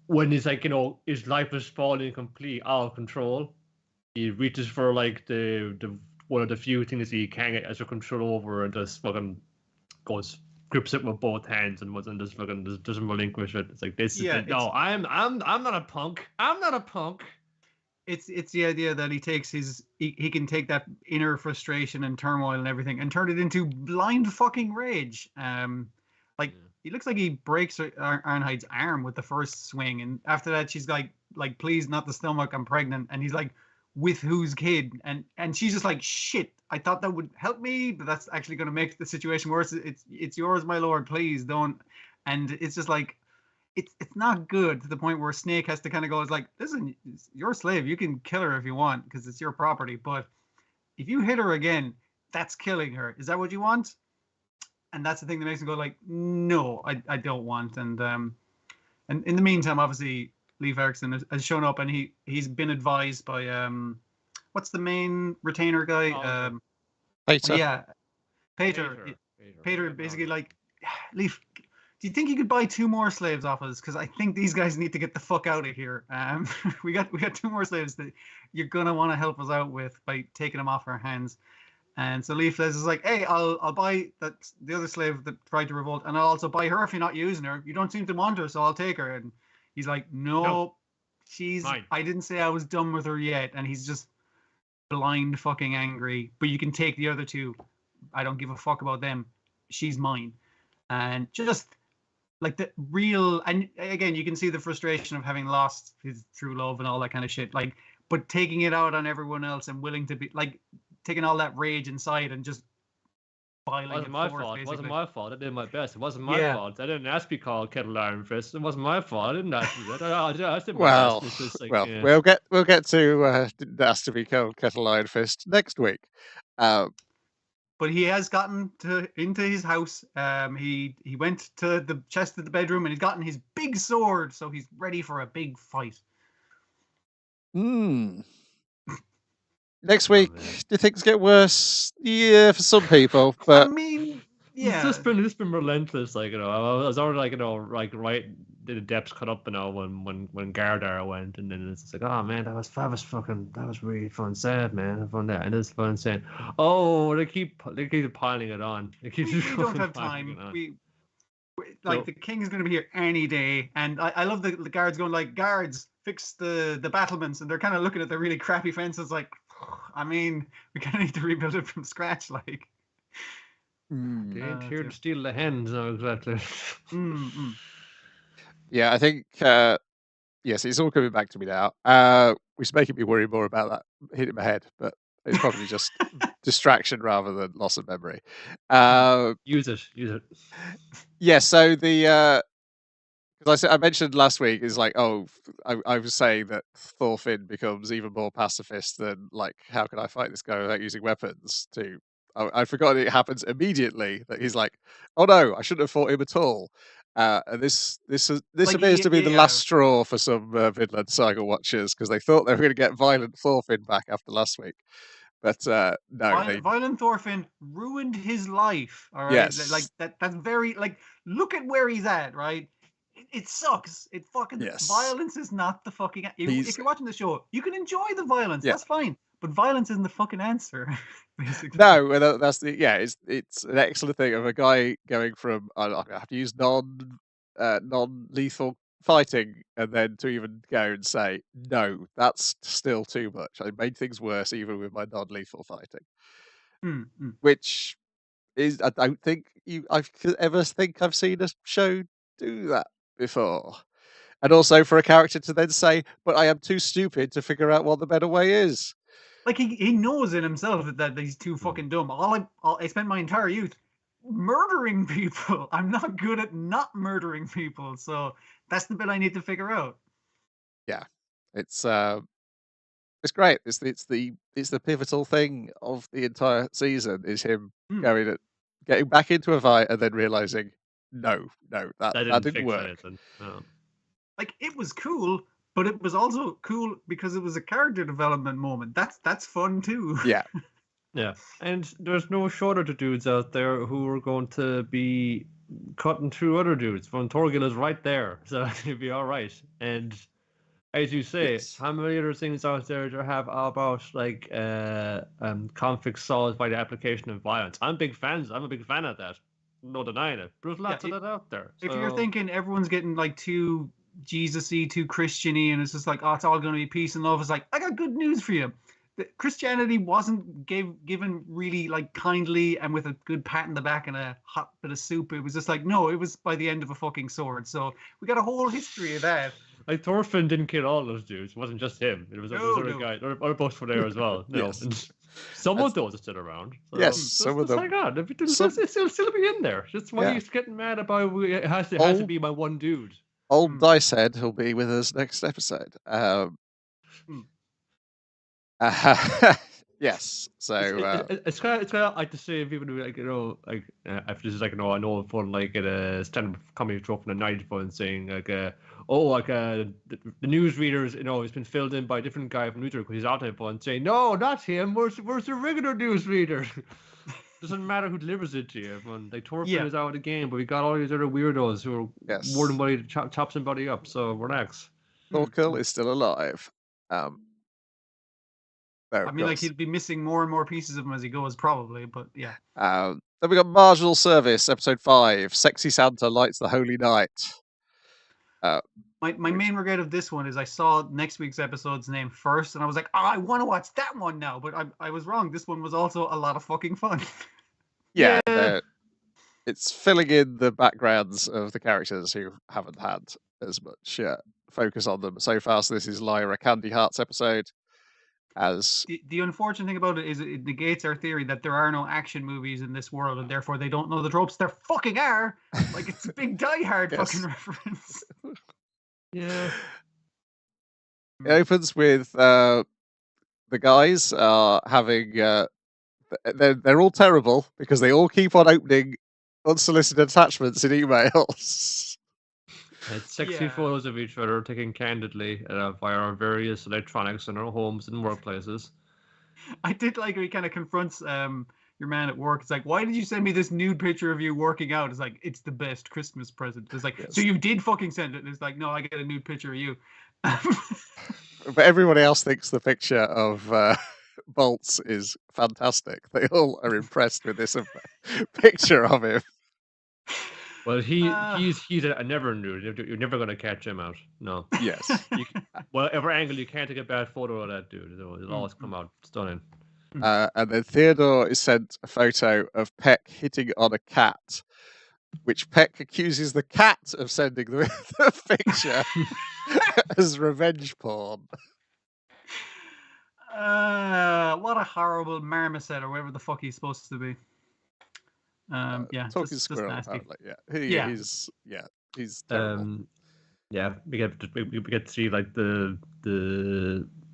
when he's like, his life is falling completely out of control, he reaches for like the one of the few things he can get extra control over and just fucking grips it with both hands and just fucking doesn't relinquish it. It's like, this is it. No, I'm not a punk. I'm not a punk. It's the idea that he takes he can take that inner frustration and turmoil and everything and turn it into blind fucking rage. He looks like he breaks Ironhide's arm with the first swing, and after that she's like please, not the stomach, I'm pregnant. And he's like, with whose kid? And she's just like, shit, I thought that would help me, but that's actually going to make the situation worse. It's yours, my lord, please don't. And it's just like, it's not good, to the point where Snake has to kind of go, it's like, listen, it's your slave, you can kill her if you want because it's your property, but if you hit her again, that's killing her. Is that what you want? And that's the thing that makes him go like, no, I don't want. And in the meantime, obviously Leif Erikson has shown up, and he's been advised by what's the main retainer guy? Peter. Yeah, Peter. Peter basically like, Leif, do you think you could buy 2 more slaves off us? Because I think these guys need to get the fuck out of here. We got 2 more slaves that you're gonna want to help us out with by taking them off our hands. And so Leif is like, hey, I'll buy the other slave that tried to revolt, and I'll also buy her if you're not using her. You don't seem to want her, so I'll take her. And he's like, no, she's mine. I didn't say I was done with her yet. And he's just blind fucking angry. But you can take the other 2. I don't give a fuck about them. She's mine. And just like the real, and again, you can see the frustration of having lost his true love and all that kind of shit. Like, but taking it out on everyone else and willing to be like, taking all that rage inside and just It wasn't my fault. It wasn't my fault. I did my best. It wasn't my fault. I didn't ask to be called Kettle Iron Fist. It wasn't my fault. I didn't ask you that. I did my best. It's like, we'll get to didn't ask to be called Kettle Iron Fist next week. But he has gotten into his house. He went to the chest of the bedroom and he's gotten his big sword, so he's ready for a big fight. Next week, do things get worse? Yeah, for some people, but I mean, yeah, it's been relentless. Like, I was already like right the depths cut up, when Gardar went, and then it's like, oh man, that was really fun, sad man, fun that, and it's fun saying, oh, they keep piling it on. We don't have time. The king is going to be here any day, and I love the guards going like, guards, fix the battlements, and they're kind of looking at the really crappy fences like, I mean, we kind of need to rebuild it from scratch, like. They ain't here to steal the hens, no, exactly. Yeah, I think yes, it's all coming back to me now. Which is making me worry more about that hitting my head, but it's probably just distraction rather than loss of memory. Use it. Yeah, so the because I mentioned last week is like, I was saying that Thorfinn becomes even more pacifist than like, how can I fight this guy without using weapons? I forgot it happens immediately that he's like, oh no, I shouldn't have fought him at all. And this Like, appears to be the yeah. last straw for some Vinland Saga watchers because they thought they were going to get violent Thorfinn back after last week, but no, Violent Thorfinn ruined his life. All right, yes, like that. That's very like. Look at where he's at. Right. It sucks. It fucking yes. Violence is not the fucking. If you're watching the show, you can enjoy the violence. Yeah. That's fine. But violence isn't the fucking answer. Basically. No, that's the It's an excellent thing of a guy going from I have to use non-lethal fighting, and then to even go and say no, that's still too much. I made things worse even with my non-lethal fighting, which is I don't think I could ever think I've seen a show do that before. And also for a character to then say, "But I am too stupid to figure out what the better way is." Like he knows in himself that he's too fucking dumb. I spent my entire youth murdering people. I'm not good at not murdering people, so that's the bit I need to figure out. Yeah, it's great. It's the pivotal thing of the entire season is him getting back into a fight and then realizing, no, that didn't work. No. Like it was cool, but it was also cool because it was a character development moment. That's fun too. Yeah. Yeah, and there's no shortage of dudes out there who are going to be cutting through other dudes. Von Torgil is right there, so it'll be all right. And as you say, how many other things out there do you have about like conflict solved by the application of violence? I'm a big fan of that. No denying it. There's lots of that out there. If you're thinking everyone's getting like too Jesus-y, too Christian-y, and it's just like, oh, it's all going to be peace and love, it's like, I got good news for you. Christianity wasn't given really like kindly and with a good pat in the back and a hot bit of soup. It was just like, no, it was by the end of a fucking sword. So we got a whole history of that. Like Thorfinn didn't kill all those dudes. It wasn't just him. It was other guys. Other boats were there as well. Yes. Some of those are still around. So yes, some of them. Thank God. It'll still be in there. Just why are you getting mad about it has to be my one dude. Old Dicehead will be with us next episode. Yes, so it's kind of like to say people do like if this is like I know fun like at a stand-up comedy trope in the 90s fun saying like the newsreaders it's been filled in by a different guy from Newsreader because he's out there fun saying no, not him. Where's the regular newsreader? Doesn't matter who delivers it to you. Like Thorfinn is out of the game, but we got all these other weirdos who are more than ready to chop somebody up. So relax. Thorkel is still alive. I mean, like he'd be missing more and more pieces of him as he goes, probably. But yeah. Then we got Marginal Service, episode 5. Sexy Santa lights the holy night. My main regret of this one is I saw next week's episode's name first, and I was like, I want to watch that one now. But I was wrong. This one was also a lot of fucking fun. Yeah. It's filling in the backgrounds of the characters who haven't had as much focus on them so far. So this is Lyra Candy Heart's episode. As the unfortunate thing about it is it negates our theory that there are no action movies in this world and therefore they don't know the tropes. There fucking are. Like it's a big Die Hard fucking reference. Yeah. It opens with the guys having they're all terrible because they all keep on opening unsolicited attachments in emails. It's sexy photos of each other taken candidly via our various electronics in our homes and workplaces. I did like when he kind of confronts your man at work. It's like, why did you send me this nude picture of you working out? It's like, it's the best Christmas present. It's like, so you did fucking send it. And it's like, no, I get a nude picture of you. But everybody else thinks the picture of Bolts is fantastic. They all are impressed with this picture of him. Well, he's a never nude. You're never going to catch him out. No. Yes. Whatever angle, you can't take a bad photo of that dude. It'll always come out stunning. And then Theodore is sent a photo of Peck hitting on a cat, which Peck accuses the cat of sending the picture as revenge porn. What a horrible marmoset or whatever the fuck he's supposed to be. Yeah, talking just squirrel, nasty. apparently. He's terrible. Yeah, we get to see like the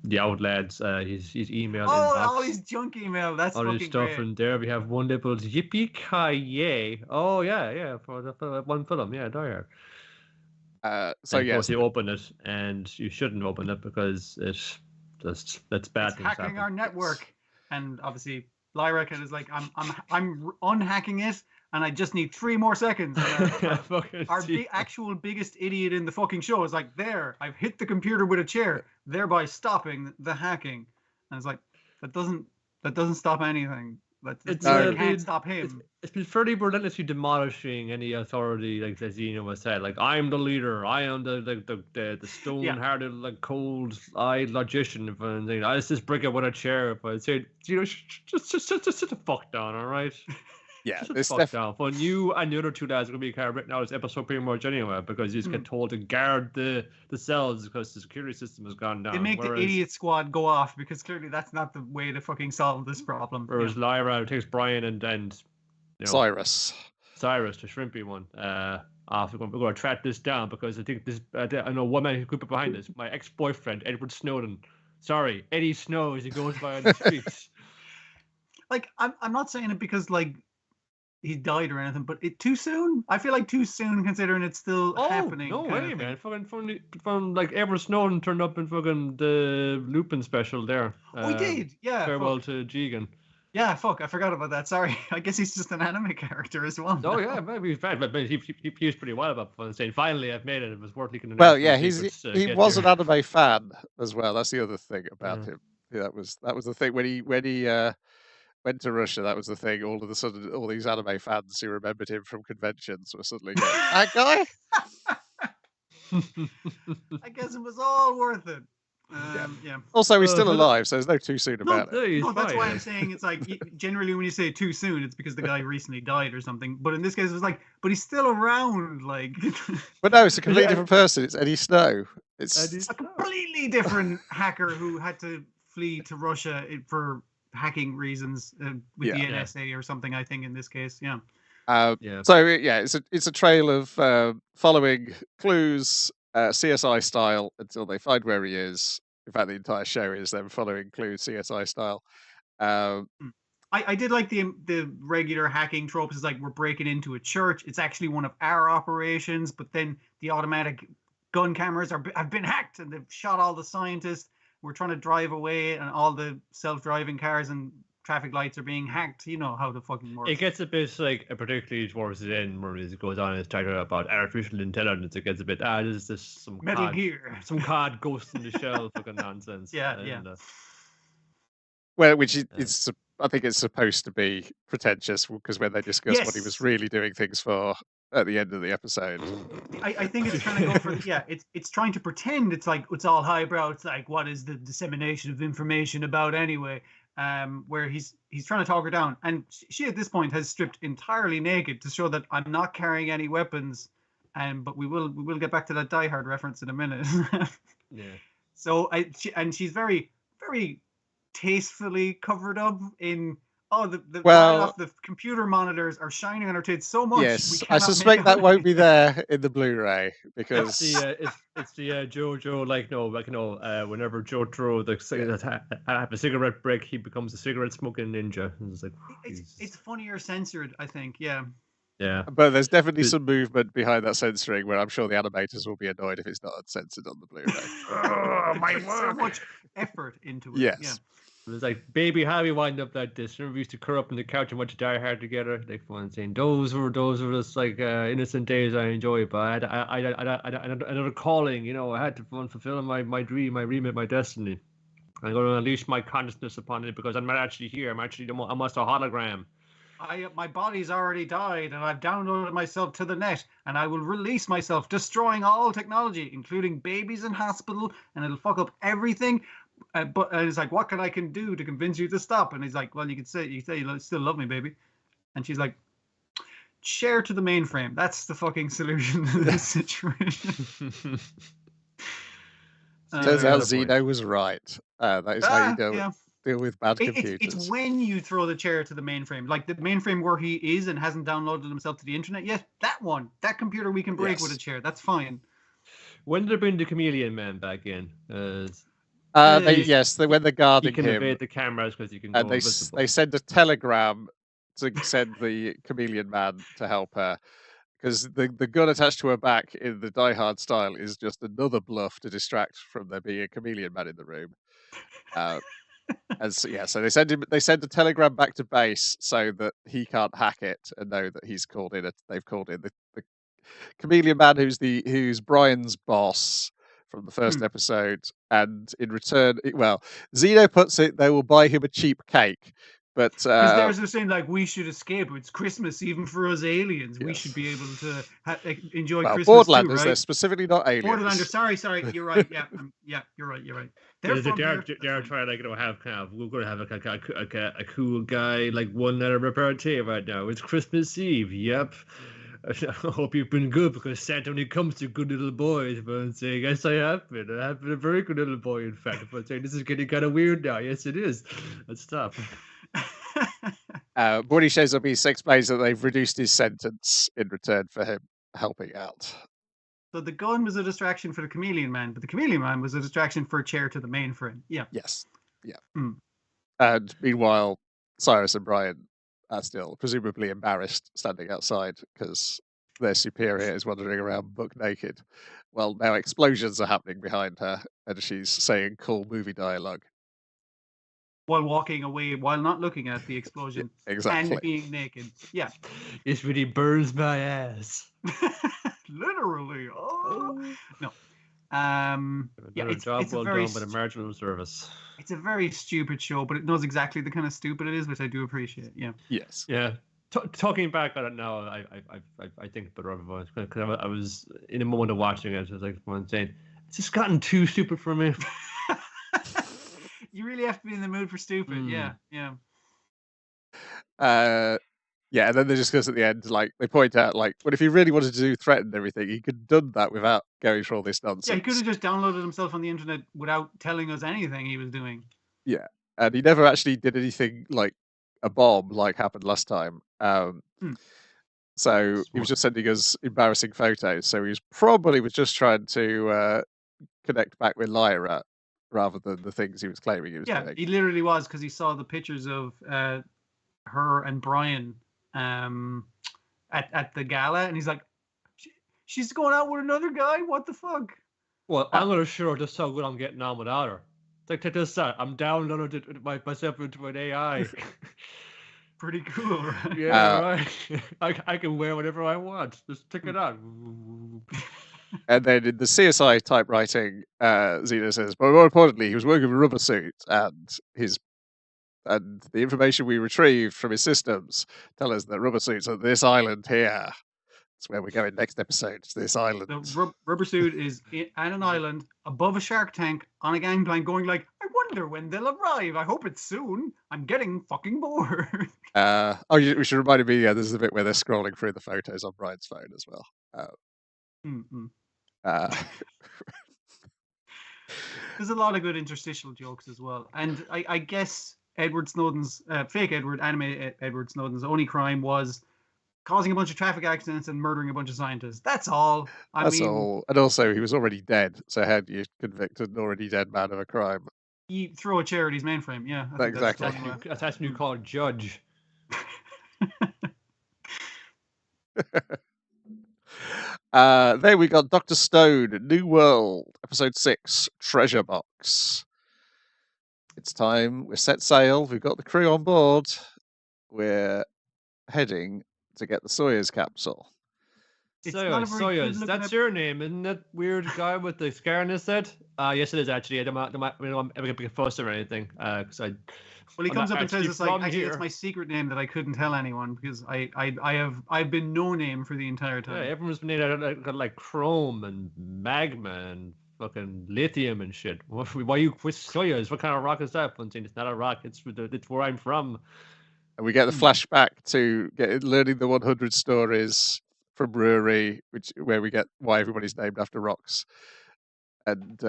outlads. His email. All his junk email. That's all his stuff great. in there. We have one little yippee ki yay. Oh yeah, for the one film. Yeah, Die Hard. So yes, you open it, and you shouldn't open it because it's that's bad. It's hacking our network, and obviously Lyra is like, I'm unhacking it, and I just need 3 more seconds. Our actual biggest idiot in the fucking show is like, there, I've hit the computer with a chair, thereby stopping the hacking. And it's like, that doesn't stop anything. It can't stop him. It's been fairly relentlessly demolishing any authority, like as Zeno was said. Like, I'm the leader. I am the stone-hearted, like cold-eyed logician. If anything, I just break it with a chair. If I say, just sit the fuck down, all right? Yeah, it's fuck down. For you and the other 2 lads are gonna be kind of written out this episode pretty much anyway, because you just get told to guard the cells because the security system has gone down. They make the idiot squad go off because clearly that's not the way to fucking solve this problem. Whereas Lyra takes Brian and Cyrus, the shrimpy one. We're going to track this down because I think this. I know one man who could be behind this. My ex-boyfriend Edward Snowden. Sorry, Eddie Snow as he goes by on the streets. Like I'm not saying it because like he died or anything, but too soon. I feel like too soon considering it's still happening. No way, man! Fucking from like Edward Snowden turned up in fucking the Lupin special there. We did, yeah. Farewell to Jigen. Yeah, fuck, I forgot about that. Sorry. I guess he's just an anime character as well. Oh, yeah, maybe he's bad, but he was pretty wild about saying, finally, I've made it. It was worth leaking. Well, yeah, he was an anime fan as well. That's the other thing about him. Yeah, that was the thing when he went to Russia. That was the thing. All of a sudden, all these anime fans who remembered him from conventions were suddenly going, that guy? I guess it was all worth it. Yeah. Also, he's still alive, so there's no too soon about it. No, that's why I'm saying it's like generally when you say too soon, it's because the guy recently died or something. But in this case, it was like, but he's still around, like. But no, it's a completely different person. It's Eddie Snow. It's a completely different hacker who had to flee to Russia for hacking reasons with the NSA or something. I think in this case, yeah. So yeah, it's a trail of following clues. CSI style until they find where he is. In fact, the entire show is them following clues CSI style. I did like the regular hacking tropes. Is like we're breaking into a church. It's actually one of our operations, but then the automatic gun cameras have been hacked and they've shot all the scientists. We're trying to drive away, and all the self-driving cars and traffic lights are being hacked. You know how the fucking works. It gets a bit like, particularly towards the end, where it goes on and it's talking about artificial intelligence. It gets a bit, this is some Metal Gear, some COD Ghost in the Shell fucking nonsense. Yeah. Well, which is I think it's supposed to be pretentious because when they discuss what he was really doing things for at the end of the episode, I think it's trying to go for it's trying to pretend it's like it's all highbrow. It's like, what is the dissemination of information about anyway? Where he's trying to talk her down, and she at this point has stripped entirely naked to show that I'm not carrying any weapons, but we will get back to that Die Hard reference in a minute. Yeah. So she's very, very tastefully covered up in the computer monitors are shining on her tits so much. Yes, I suspect that won't be there in the Blu-ray because it's the JoJo whenever JoJo have a cigarette break, he becomes a cigarette smoking ninja. It's like it's funnier censored, I think. Yeah. Yeah. But there's definitely some movement behind that censoring where I'm sure the animators will be annoyed if it's not uncensored on the Blu-ray. Oh, my work. So much effort into it. Yes. Yeah. It was like, baby, how we wind up like this? Remember we used to curl up on the couch and watch Die Hard together? Like one saying, those were just like innocent days I enjoyed, but I had another calling, I had to fulfill my dream, my remit, my destiny. I'm going to unleash my consciousness upon it because I'm not actually here. I'm almost a hologram. My body's already died, and I've downloaded myself to the net, and I will release myself, destroying all technology, including babies in hospital, and it'll fuck up everything. But it's like, what can I do to convince you to stop? And he's like, well, you say you still love me, baby. And she's like, Share to the mainframe. That's the fucking solution to this situation. Turns out Zeno was right. That is how you deal with bad computers. It's when you throw the chair to the mainframe, like the mainframe where he is and hasn't downloaded himself to the internet. Yes, that computer we can break with a chair. That's fine. When did they bring the Chameleon Man back in? When they're guarding him, you can evade the cameras because you can go invisible. They send a telegram to send the Chameleon Man to help her, because the gun attached to her back in the Die Hard style is just another bluff to distract from there being a Chameleon Man in the room. So they send a telegram back to base so that he can't hack it and know that he's called in. They've called in the Chameleon Man, who's Brian's boss from the first episode, and in return, Zeno puts it, they will buy him a cheap cake. But because there's this thing like, we should escape. It's Christmas even for us aliens. Yes. We should be able to enjoy Christmas Borderlanders, too, right? They're specifically not aliens. Borderlanders. Sorry. You're right. Yeah, you're right. They're trying to have kind of, we're going to have a cool guy like one letter repartee right now. It's Christmas Eve. Yep. I hope you've been good, because Santa only comes to good little boys. But I'm saying, yes, I have been. I have been a very good little boy, in fact. But I'm saying, this is getting kind of weird now. Yes, it is. Let's stop. When he shows up, he explains that they've reduced his sentence in return for him helping out. So the gun was a distraction for the Chameleon Man, but the Chameleon Man was a distraction for a chair to the mainframe. Yeah. Yes. Yeah. And meanwhile, Cyrus and Brian are still presumably embarrassed standing outside because their superior is wandering around buck naked. Well, now explosions are happening behind her, and she's saying cool movie dialogue. While walking away, while not looking at the explosion, exactly, and being naked. Yeah, it really burns my ass. Literally. Oh no. It's well done by the marginal service. It's a very stupid show, but it knows exactly the kind of stupid it is, which I do appreciate. Yeah. Yes. Yeah. Talking back on it now, I think better of it, because I was in a moment of watching it. I was like, I'm saying, it's just gotten too stupid for me. You really have to be in the mood for stupid. Yeah. And then they discuss at the end, like, they point out, like, well, if he really wanted to threaten everything, he could have done that without going through all this nonsense. Yeah, he could have just downloaded himself on the internet without telling us anything he was doing. Yeah, and he never actually did anything like a bomb, like happened last time. So he was just sending us embarrassing photos. So he was probably just trying to connect back with Lyra rather than the things he was claiming he was doing. Yeah, he literally was, because he saw the pictures of her and Brian at the gala, and he's like, she's going out with another guy? What the fuck? Well, I'm not sure just how good I'm getting on without her. Like, take this out. I'm downloading myself into an AI. Pretty cool, right? Yeah, right. I can wear whatever I want. Just check it out. And then in the CSI typewriting, Zeno says, but more importantly, he was working with a rubber suit, and the information we retrieved from his systems tell us that rubber suits are this island here. That's where we're going next episode, to this island. The rubber suit is at an island above a shark tank on a gangplank, going like, I wonder when they'll arrive. I hope it's soon. I'm getting fucking bored. We should remind me, this is the bit where they're scrolling through the photos on Brian's phone as well. There's a lot of good interstitial jokes as well. And I guess Edward Snowden's, fake Edward, anime Edward Snowden's only crime was causing a bunch of traffic accidents and murdering a bunch of scientists. That's all. That's all. And also, he was already dead. So how do you convict an already dead man of a crime? You throw a chair at his mainframe, yeah. Exactly. That's new called judge. Then we got Dr. Stone, New World, episode 6, Treasure Box. It's time. We're set sail. We've got the crew on board. We're heading to get the Soyuz capsule. Soyuz, that's your name, isn't that weird guy with the scar on his head? Yes, it is actually. I don't make a fuss or anything. Well, he comes up and tells us, like, actually, it's my secret name that I couldn't tell anyone because I've been no name for the entire time. Yeah, everyone's been named out like chrome and magma and fucking lithium and shit. Why you with Soyuz? What kind of rock is that? It's not a rock. It's where I'm from. And we get the flashback to learning the 100 stories from Ruri, where we get why everybody's named after rocks, and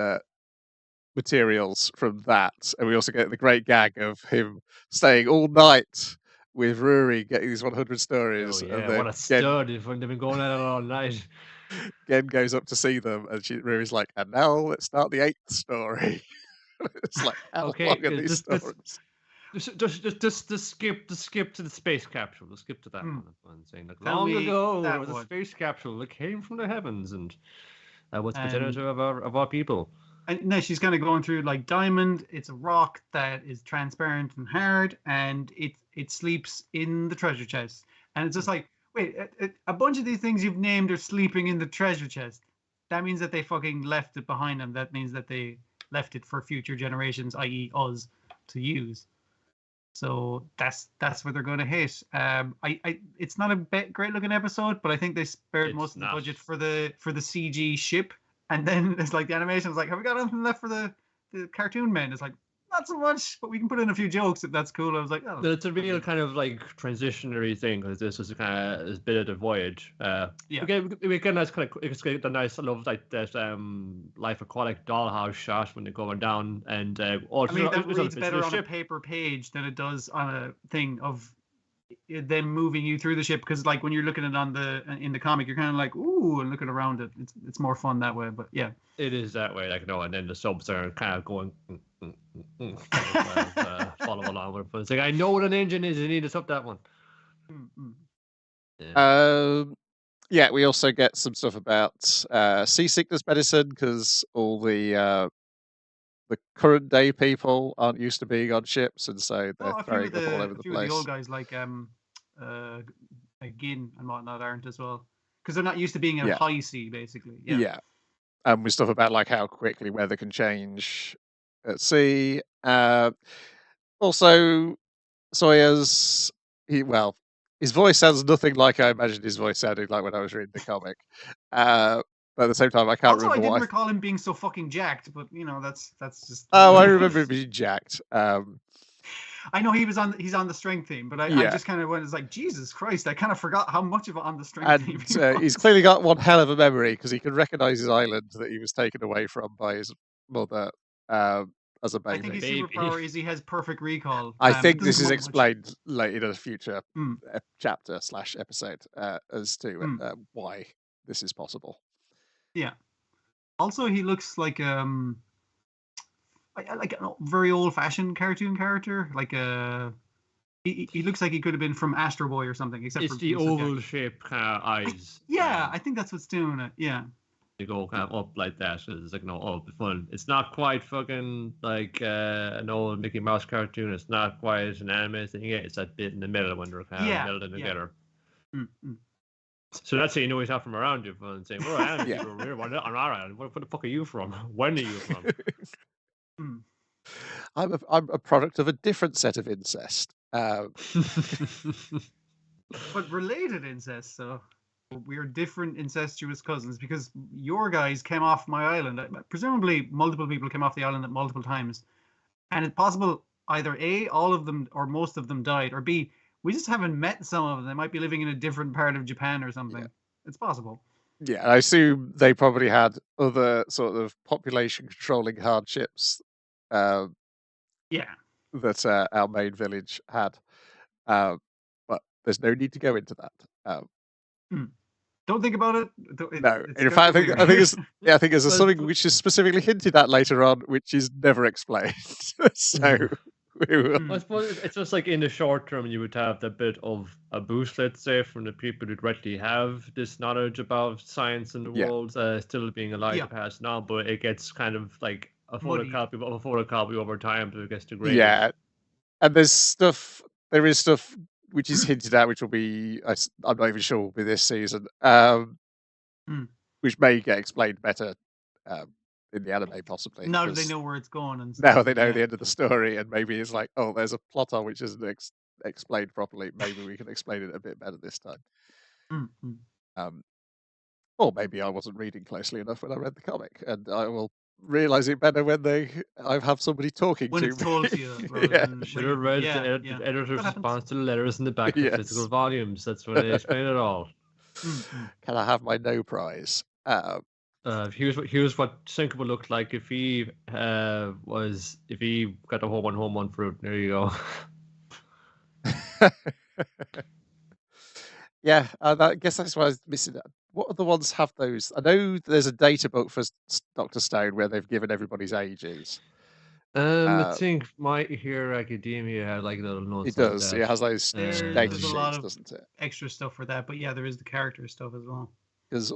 materials from that. And we also get the great gag of him staying all night with Ruri, getting these 100 Oh stories. yeah, And then what a stud! If they've been going at it all night. Gen goes up to see them, and Ruri's like, "And now let's start the 8th story." It's like, how long are these stories? Just skip to the space capsule. Just skip to that one. I'm saying, like, Tell long me ago, there that was a one. space capsule that came from the heavens, and that was the And- progenitor of our people. And no, she's kind of going through like diamond. It's a rock that is transparent and hard, and it sleeps in the treasure chest. And it's just like, wait, a bunch of these things you've named are sleeping in the treasure chest. That means that they fucking left it behind them. That means that they left it for future generations, i.e., us, to use. So that's where they're going to hit. It's not a great looking episode, but I think they spared most of the budget for the CG ship. And then it's like the animation is like, have we got anything left for the cartoon men? It's like, not so much, but we can put in a few jokes if that's cool. I was like, oh. It's a real kind of like transitionary thing, because this is kind of this bit of the voyage. Yeah. We get a nice kind of, it's got the nice, I love like that life aquatic dollhouse shot when they're going down, and I mean, that reads better on a paper page than it does on a thing of them moving you through the ship, because like when you're looking at it in the comic, you're kind of like, ooh, and looking around it. It's more fun that way. But yeah, it is that way, like, and then the subs are kind of going follow along with it. But it's like, I know what an engine is, you need to sub that one. Yeah, we also get some stuff about seasickness medicine, because all the current day people aren't used to being on ships, and so they're throwing up all over the place. The old guys like Gin and whatnot aren't as well, because they're not used to being in high sea, basically. Yeah. And with stuff about like how quickly weather can change at sea. Also, Sawyer's his voice sounds nothing like I imagined his voice sounded like when I was reading the comic. But at the same time, I can't remember. I didn't recall him being so fucking jacked, but you know, that's just. Oh, I remember him being jacked. I know he's on the strength theme, but I just kind of went, it's like, Jesus Christ, I kind of forgot how much of it on the strength theme. And he's clearly got one hell of a memory, because he can recognize his island that he was taken away from by his mother as a baby. I think his superpower is he has perfect recall. I think this is explained later in a future chapter / episode as to why this is possible. Yeah. Also, he looks like a very old-fashioned cartoon character. Like he looks like he could have been from Astro Boy or something. Except it's the oval shape kind of eyes. I think that's what's doing it. Yeah. They go kind of up like that. It's like up. It's not quite fucking like an old Mickey Mouse cartoon. It's not quite an anime thing. Yeah, it's that bit in the middle when they're kind of melding together. Mm-hmm. So that's how you know he's not from around you. And saying, "We're anime people over here. On our island. Where the fuck are you from? When are you from?" I'm a product of a different set of incest. But related incest, so we're different incestuous cousins, because your guys came off my island. Presumably, multiple people came off the island at multiple times, and it's possible either A, all of them or most of them died, or B, we just haven't met some of them. They might be living in a different part of Japan or something. Yeah. It's possible. Yeah, I assume they probably had other sort of population controlling hardships. That our main village had, but there's no need to go into that. Don't think about it. No, in fact, I think there's something which is specifically hinted at later on, which is never explained. So, I suppose it's just like in the short term, you would have the bit of a boost, let's say, from the people who directly have this knowledge about science and the world still being alive to pass now, but it gets kind of like a photocopy of a photocopy over time, so it gets degraded. Yeah, and there is stuff which is hinted at, which will be, I'm not even sure will be this season, which may get explained better in the anime, possibly. Now they know where it's going. And now they know the end of the story, and maybe it's like, oh, there's a plot hole which isn't explained properly. Maybe we can explain it a bit better this time. Or maybe I wasn't reading closely enough when I read the comic, and I will realise it better when I have somebody talking When to it's me. told to you, rather Yeah. than Should have read the yeah. editor's That happens. response to the letters in the back of Yes. physical volumes. That's where they explain it all. Can I have my no prize? Here's what Senku looked like if he got the home one fruit. There you go. Yeah, I guess that's why I was missing that. What other ones have those? I know there's a data book for Dr. Stone where they've given everybody's ages. I think My Hero Academia had like little notes. It does. Like that. It has those There's data a lot sheets, of doesn't it? extra stuff for that, but yeah, there is the character stuff as well. Because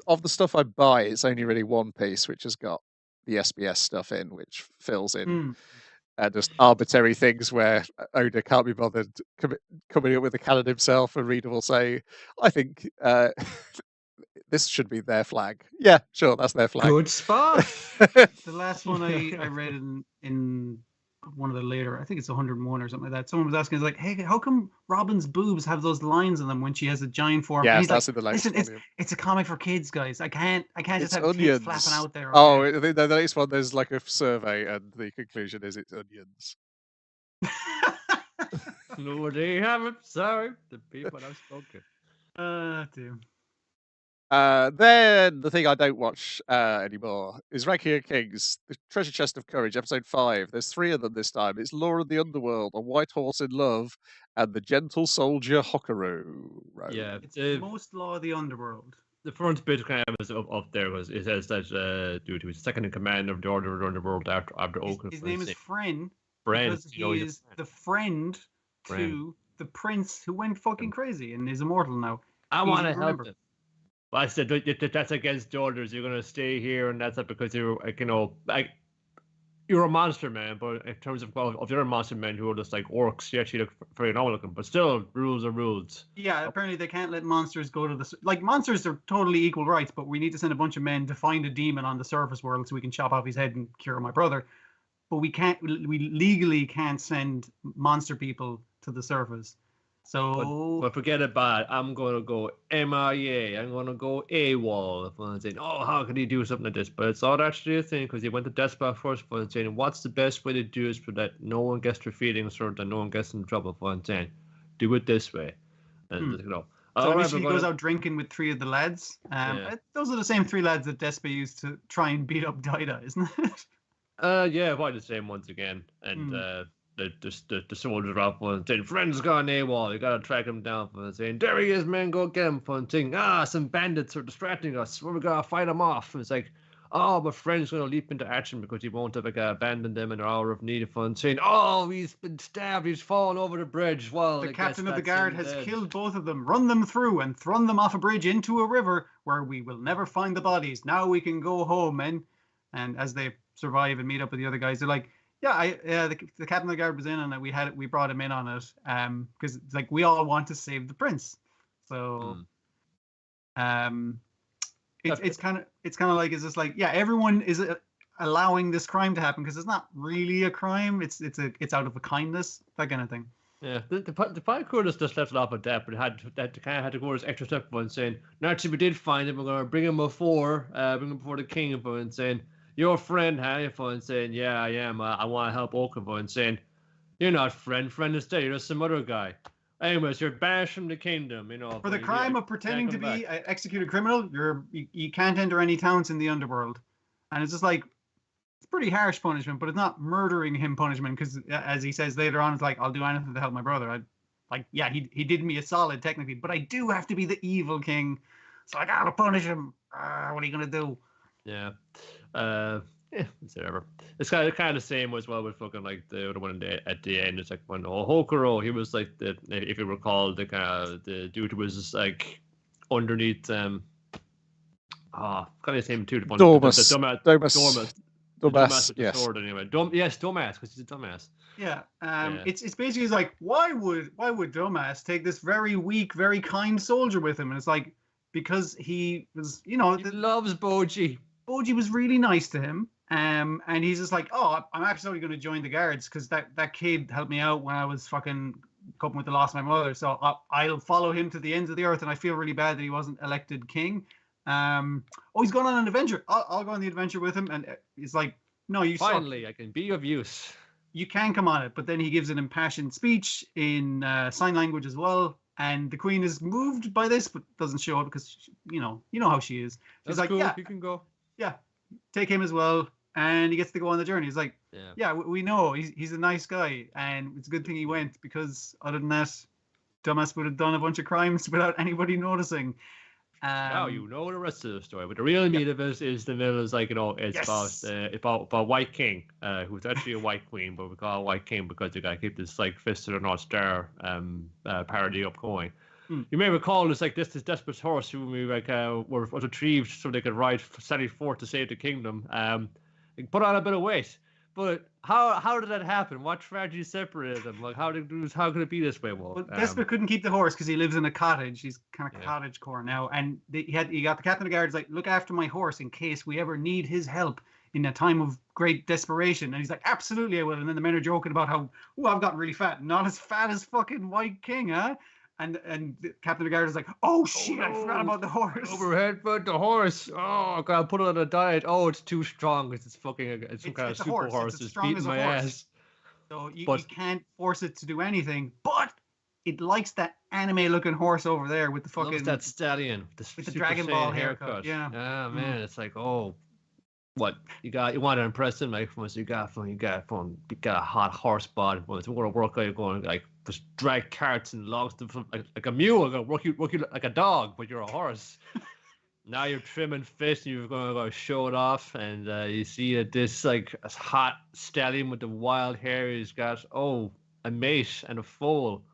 of the stuff I buy, it's only really one piece which has got the SBS stuff in, which fills in just arbitrary things where Oda can't be bothered coming up with a canon himself, and Reader will say, "I think this should be their flag." Yeah, sure, that's their flag. Good spot. The last one I read in one of the later, I think it's 101 or something like that. Someone was asking, like, "Hey, how come Robin's boobs have those lines on them when she has a giant form?" Yeah, he's that's like, in the latest "Listen, volume. it's a comic for kids, guys. I can't just have onions. tits flapping out there." Oh, Okay? the next one, there's like a survey, and the conclusion is it's onions. No, they haven't. Sorry, the people have spoken. Damn. Then the thing I don't watch anymore is Ranking of Kings, the Treasure Chest of Courage, episode 5. There's 3 of them this time. It's Law of the Underworld, A White Horse in Love, and The Gentle Soldier Hokuro. Yeah, It's most Law of the Underworld. The front bit kind of is up there because it says that due to his second in command of the Order of the Underworld after Oaken. His name is Friend. Friend, because he is the friend to the prince who went fucking crazy and is immortal now. I want to help him. But I said that's against the orders. You're gonna stay here, and that's not because you're you're a monster man. But in terms of the other monster men who are just like orcs, you actually look very normal looking. But still, rules are rules. Yeah, apparently they can't let monsters go to the monsters are totally equal rights. But we need to send a bunch of men to find a demon on the surface world so we can chop off his head and cure my brother. But we legally can't send monster people to the surface. So, but forget about it. I'm gonna go MIA. I'm gonna go AWOL. I'm saying, oh, how could he do something like this? But it's not actually a thing because he went to Despot first. But I'm saying, what's the best way to do it so that no one gets their feelings hurt and no one gets in trouble? For I'm saying, do it this way. And so initially he goes out drinking with 3 of the lads. Those are the same 3 lads that Despot used to try and beat up Daida, isn't it? Yeah, probably the same ones again. And the soldiers are off one saying, friend's gone AWOL, you gotta track him down for saying, there he is, man, go get him, fun thing. Some bandits are distracting us, we're gonna fight them off. And it's like, oh, but friend's gonna leap into action because he won't have abandoned them in their hour of need of fun saying, oh, he's been stabbed, he's fallen over the bridge. Well, the captain of the guard has killed both of them, run them through and thrown them off a bridge into a river where we will never find the bodies. Now we can go home, men. And as they survive and meet up with the other guys, they're like, the captain of the guard was in on it. We brought him in on it because it's like we all want to save the prince. So it's kind of like, is this like, everyone is allowing this crime to happen because it's not really a crime. It's out of a kindness, that kind of thing. Yeah, the Pirate just left it off at that, but had to go this extra step and saying, naturally we did find him. We're gonna bring him before the king and saying, your friend, huh? And saying, yeah, I am. I want to help Okafor. And saying, you're not friend is dead. You're just some other guy. Anyways, you're banished from the kingdom. For the crime of pretending to be an executed criminal, you can't enter any towns in the underworld. And it's just like, it's pretty harsh punishment, but it's not murdering him punishment because, as he says later on, it's like, I'll do anything to help my brother. He did me a solid technically, but I do have to be the evil king, so I gotta punish him. What are you gonna do? Yeah. Whatever. It's kind of the same as well with fucking like the other one at the end. It's like when Hokuro, he was like if you recall, the dude who was just like underneath kind of his name too. Dumbass, yes. Sword, anyway. Dumbass, because he's a dumbass. Yeah. It's basically like, why would Dumbass take this very weak, very kind soldier with him? And it's like, because he was, he loves Boji. Boji was really nice to him. And he's just like, oh, I'm actually going to join the guards because that kid helped me out when I was fucking coping with the loss of my mother. So I'll follow him to the ends of the earth. And I feel really bad that he wasn't elected king. Oh, he's going on an adventure. I'll go on the adventure with him. And he's like, no, you finally, suck. I can be of use. You can come on it. But then he gives an impassioned speech in sign language as well. And the queen is moved by this, but doesn't show it because, you know how she is. She's That's like, cool. yeah, You can go. Yeah, take him as well. And he gets to go on the journey. He's like, yeah, we know he's a nice guy. And it's a good thing he went because other than that, dumbass would have done a bunch of crimes without anybody noticing. Now you know the rest of the story, but the real meat of it is the middle is like, it's about White King, who's actually a White Queen, but we call her White King because they gotta keep this like Fist of the North Star parody up going. You may recall it's like this desperate horse who we like was retrieved so they could ride Sally forth to save the kingdom. Put on a bit of weight. But how did that happen? What tragedy separated them? Like how could it be this way? Well, Desper couldn't keep the horse because he lives in a cottage. He's kind of cottagecore now, and he got the captain of the guards like, look after my horse in case we ever need his help in a time of great desperation. And he's like, absolutely I will. And then the men are joking about how, I've gotten really fat, not as fat as fucking White King, huh? And the captain of the guard is like, oh shit, I forgot about the horse. Overhead, but the horse. Oh, I gotta put it on a diet. Oh, it's too strong. It's fucking it's some kind of super horse. It's beating my ass. So you can't force it to do anything. But it likes that anime-looking horse over there with the fucking loves that stallion with the Dragon Ball haircut. Yeah. Ah man, it's like what you want to impress him? Like you got a hot horse body. Well, it's going to work out. You're going like just drag carts and logs like a mule. Going to work you like a dog, but you're a horse. Now you're trimming fish and you're going to go show it off, and you see that this like a hot stallion with the wild hair. He's got a mate and a foal.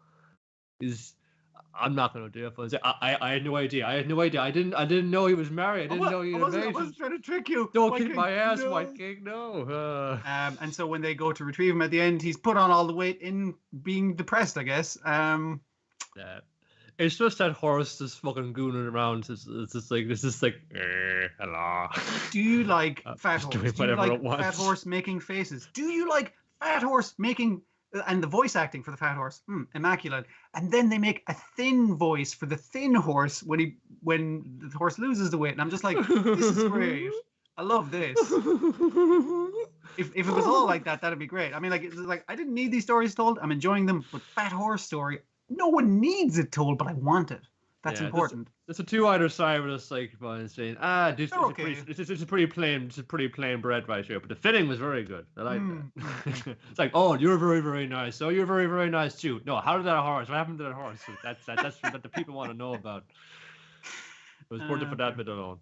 I'm not gonna do it. I had no idea. I didn't know he was married. I didn't know he was married. I wasn't trying to trick you. Don't kick my ass, White King. No. And so when they go to retrieve him at the end, he's put on all the weight in being depressed, I guess. Yeah. It's just that horse just fucking gooning around. It's just like hello. Do you like fat horse? Do you like fat horse making faces? Do you like fat horse making? And the voice acting for the fat horse, immaculate. And then they make a thin voice for the thin horse when the horse loses the weight. And I'm just like, this is great. I love this. If it was all like that, that'd be great. I mean, like I didn't need these stories told. I'm enjoying them. But fat horse story, no one needs it told, but I want it. That's important. It's a two either side with us like saying, it's a pretty plain bread right here. But the fitting was very good. I like that. It's like, you're very, very nice. Oh, you're very, very nice too. No, how did that horse? What happened to that horse? That's what the people want to know about. It was worth it for that bit alone.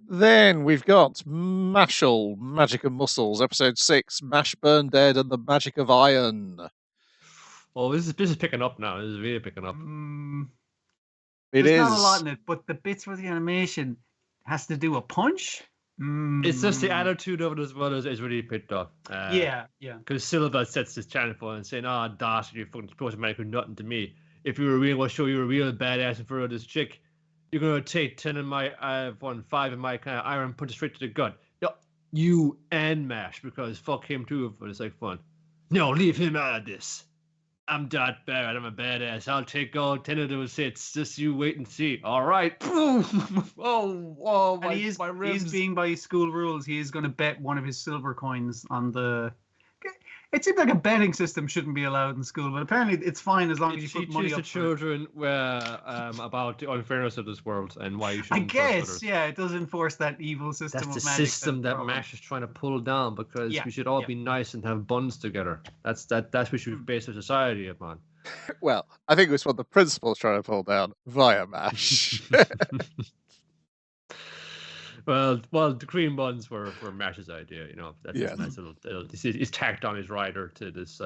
Then we've got MASHLE, Magic of Muscles, episode 6, Mash Burnedead and the Magic of Iron. Oh, this is picking up now. This is really picking up. There's not a lot in it, but the bits where the animation has to do a punch. It's just the attitude of it as well as really picked up. Yeah. Because Silva sets this channel for and saying, dastard, you're fucking supposed to make nothing to me. If you were real, we'll show you a real badass in front of this chick. You're going to take 10 of my, 5 of my kind of iron, put it straight to the gut. You and Mash, because fuck him too, but it's like fun. No, leave him out of this. I'm that bad. I'm a badass. I'll take all 10 of those hits. Just you wait and see. All right. And he is being by school rules. He is going to bet one of his silver coins on the. It seems like a betting system shouldn't be allowed in school, but apparently it's fine as long as you put money up. The children about the unfairness of this world and why you should. I guess, it does enforce that evil system. That's the system that MASH is trying to pull down because we should all be nice and have buns together. That's what we should base our society upon. Well, I think it's what the principal's trying to pull down via MASH. Well, the cream buns were Mash's idea, That's a nice little. He's tacked on his rider to this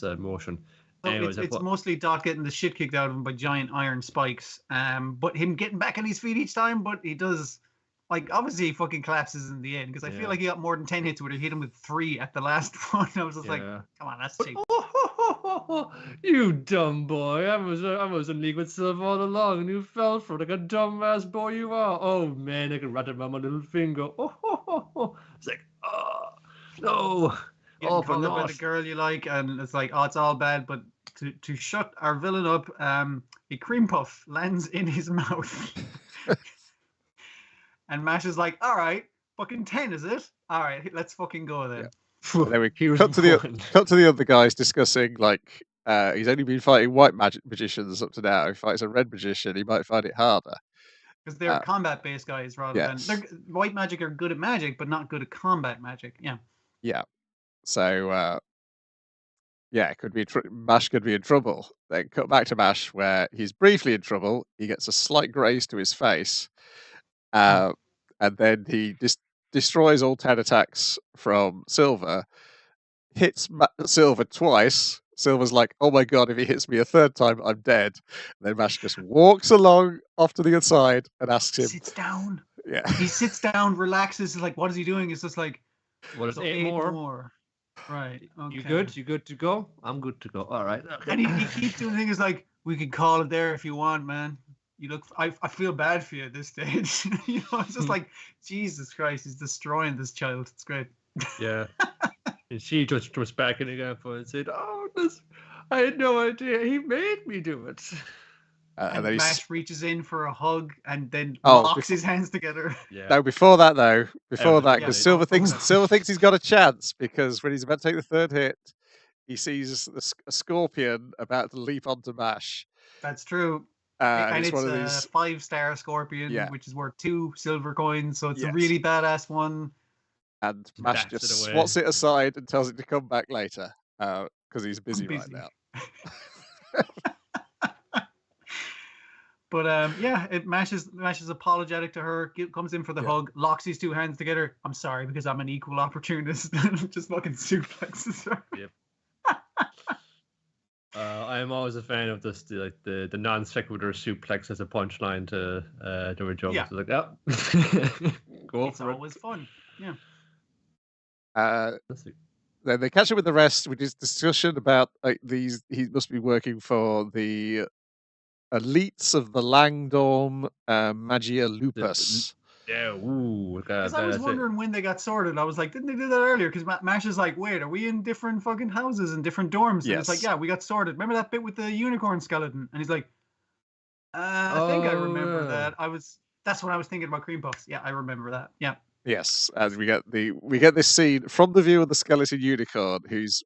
motion. So anyways, it's mostly Dot getting the shit kicked out of him by giant iron spikes. But him getting back on his feet each time. But he does, obviously he fucking collapses in the end because I feel like he got more than 10 hits. Where he hit him with 3 at the last one. I was just like, come on, that's cheap. You dumb boy! I was in league with Silver all along, and you fell for it like a dumbass boy you are. Oh man, I can rat it around my little finger. It's like, no. Getting called up by the girl you like, and it's like, it's all bad. But to shut our villain up, a cream puff lands in his mouth. And Mash is like, all right, fucking 10, is it? All right, let's fucking go then. Yeah. And then we Here's cut to the other guys discussing, like, he's only been fighting white magicians up to now. If he fights a red magician, he might find it harder. Because they're combat-based guys rather yes. than... White magic are good at magic, but not good at combat magic. Yeah. Yeah. So, yeah, it could be Mash could be in trouble. Then cut back to Mash, where he's briefly in trouble. He gets a slight graze to his face. And then he destroys all 10 attacks from Silver, hits Silver twice. Silver's like, oh my god, if he hits me a third time, I'm dead. And then Mash just walks along off to the other side and asks him. Sits down. Yeah. He sits down, relaxes, like, what is he doing? It's just like, what is so 8 more? Right. Okay. You good? You good to go? I'm good to go. All right. Okay. And he keeps doing things like, we could call it there if you want, man. You look, I feel bad for you at this stage. You know, it's just like, Jesus Christ, he's destroying this child. It's great. Yeah. And she just was back in again for and said, oh, I had no idea. He made me do it. And then Mash reaches in for a hug and then locks his hands together. Yeah. No, before that, because Silver thinks he's got a chance, because when he's about to take the third hit, he sees a scorpion about to leap onto Mash. That's true. And it's one of these 5-star scorpion, which is worth 2 silver coins, so it's a really badass one. And Mash just swats it aside and tells it to come back later, because he's busy right now. But Mash is apologetic to her, comes in for the hug, locks his 2 hands together. I'm sorry, because I'm an equal opportunist. Just fucking suplexes her. Yep. I am always a fan of this, the non sequitur suplex as a punchline to a joke. Yeah. So like, go for it. It's always fun. Yeah. Then they catch up with the rest with this discussion about he must be working for the elites of the Langdorm Magia Lupus. Yeah, ooh. Because I was wondering when they got sorted. I was like, didn't they do that earlier? Because Mash is like, wait, are we in different fucking houses and different dorms? And it's like, yeah, we got sorted. Remember that bit with the unicorn skeleton? And he's like, I think I remember that. That's when I was thinking about cream puffs. Yeah, I remember that. Yeah. Yes, as we get this scene from the view of the skeleton unicorn, who's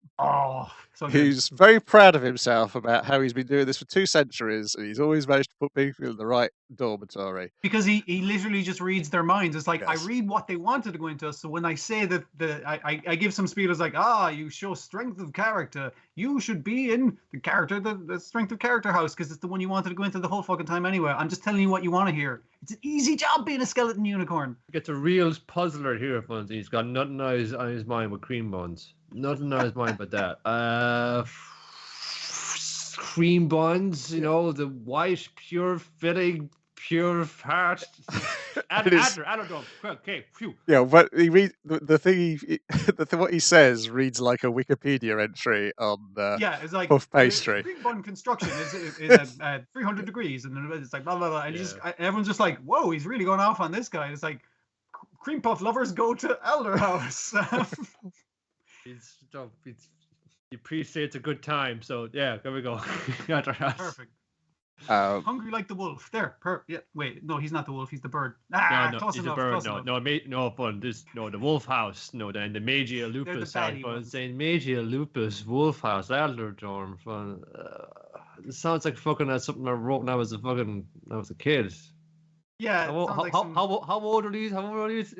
very proud of himself about how he's been doing this for 2 centuries, and he's always managed to put people in the right dormitory. Because he literally just reads their minds. It's like, I read what they wanted to go into us. So when I say that I give some spiel, it's like, you show strength of character. You should be in the strength of character house, because it's the one you wanted to go into the whole fucking time anyway. I'm just telling you what you want to hear. It's an easy job being a skeleton unicorn. Gets a real puzzler here, Fonzie. He's got nothing on his mind with cream buns. Nothing on his mind but that. Cream buns, you know, the white, pure fitting, pure heart. Adder. Okay, phew. Yeah, but he reads what he says reads like a Wikipedia entry on it's like puff pastry. Cream bun construction is 300 degrees, and then it's like blah blah blah, and everyone's just like, whoa, he's really going off on this guy. It's like, cream puff lovers go to Elder House. You appreciate it's a good time, so yeah, there we go. Perfect. Hungry like the wolf. There. Wait, no, he's not the wolf. He's the bird. Close he's enough. a bird. The wolf house. No, then the Magia Lupus house. But saying Magia Lupus Wolf House, Alderdorm. It sounds like fucking something I wrote when I was a kid. Yeah. How old are these? How old are these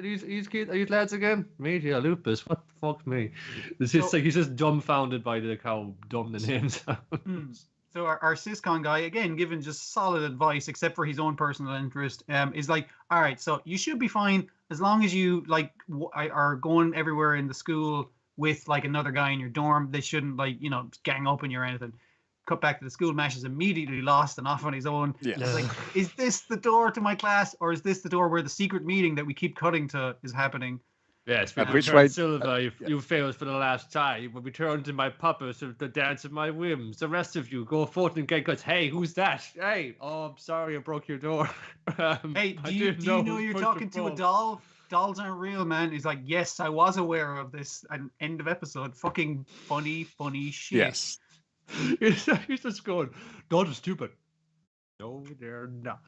kids? Are these lads again? Magia Lupus. What the fuck, me? It's just like he's just dumbfounded by how dumb the names sound. So our Syscon guy, again, given just solid advice, except for his own personal interest, is like, all right, so you should be fine as long as you are going everywhere in the school with like another guy in your dorm. They shouldn't gang up on you or anything. Cut back to the school. Mash is immediately lost and off on his own. Yeah. It's like, is this the door to my class, or is this the door where the secret meeting that we keep cutting to is happening? Yes, which way, Silver, you failed for the last time. When we turn to my puppet of the dance of my whims, the rest of you go forth and get guts. Hey, who's that? Hey, I'm sorry I broke your door. Hey, do you know you're talking to a doll? Dolls aren't real, man. He's like, yes, I was aware of this. And end of episode. Fucking funny shit. Yes. He's just going, dolls are stupid. No, they're not.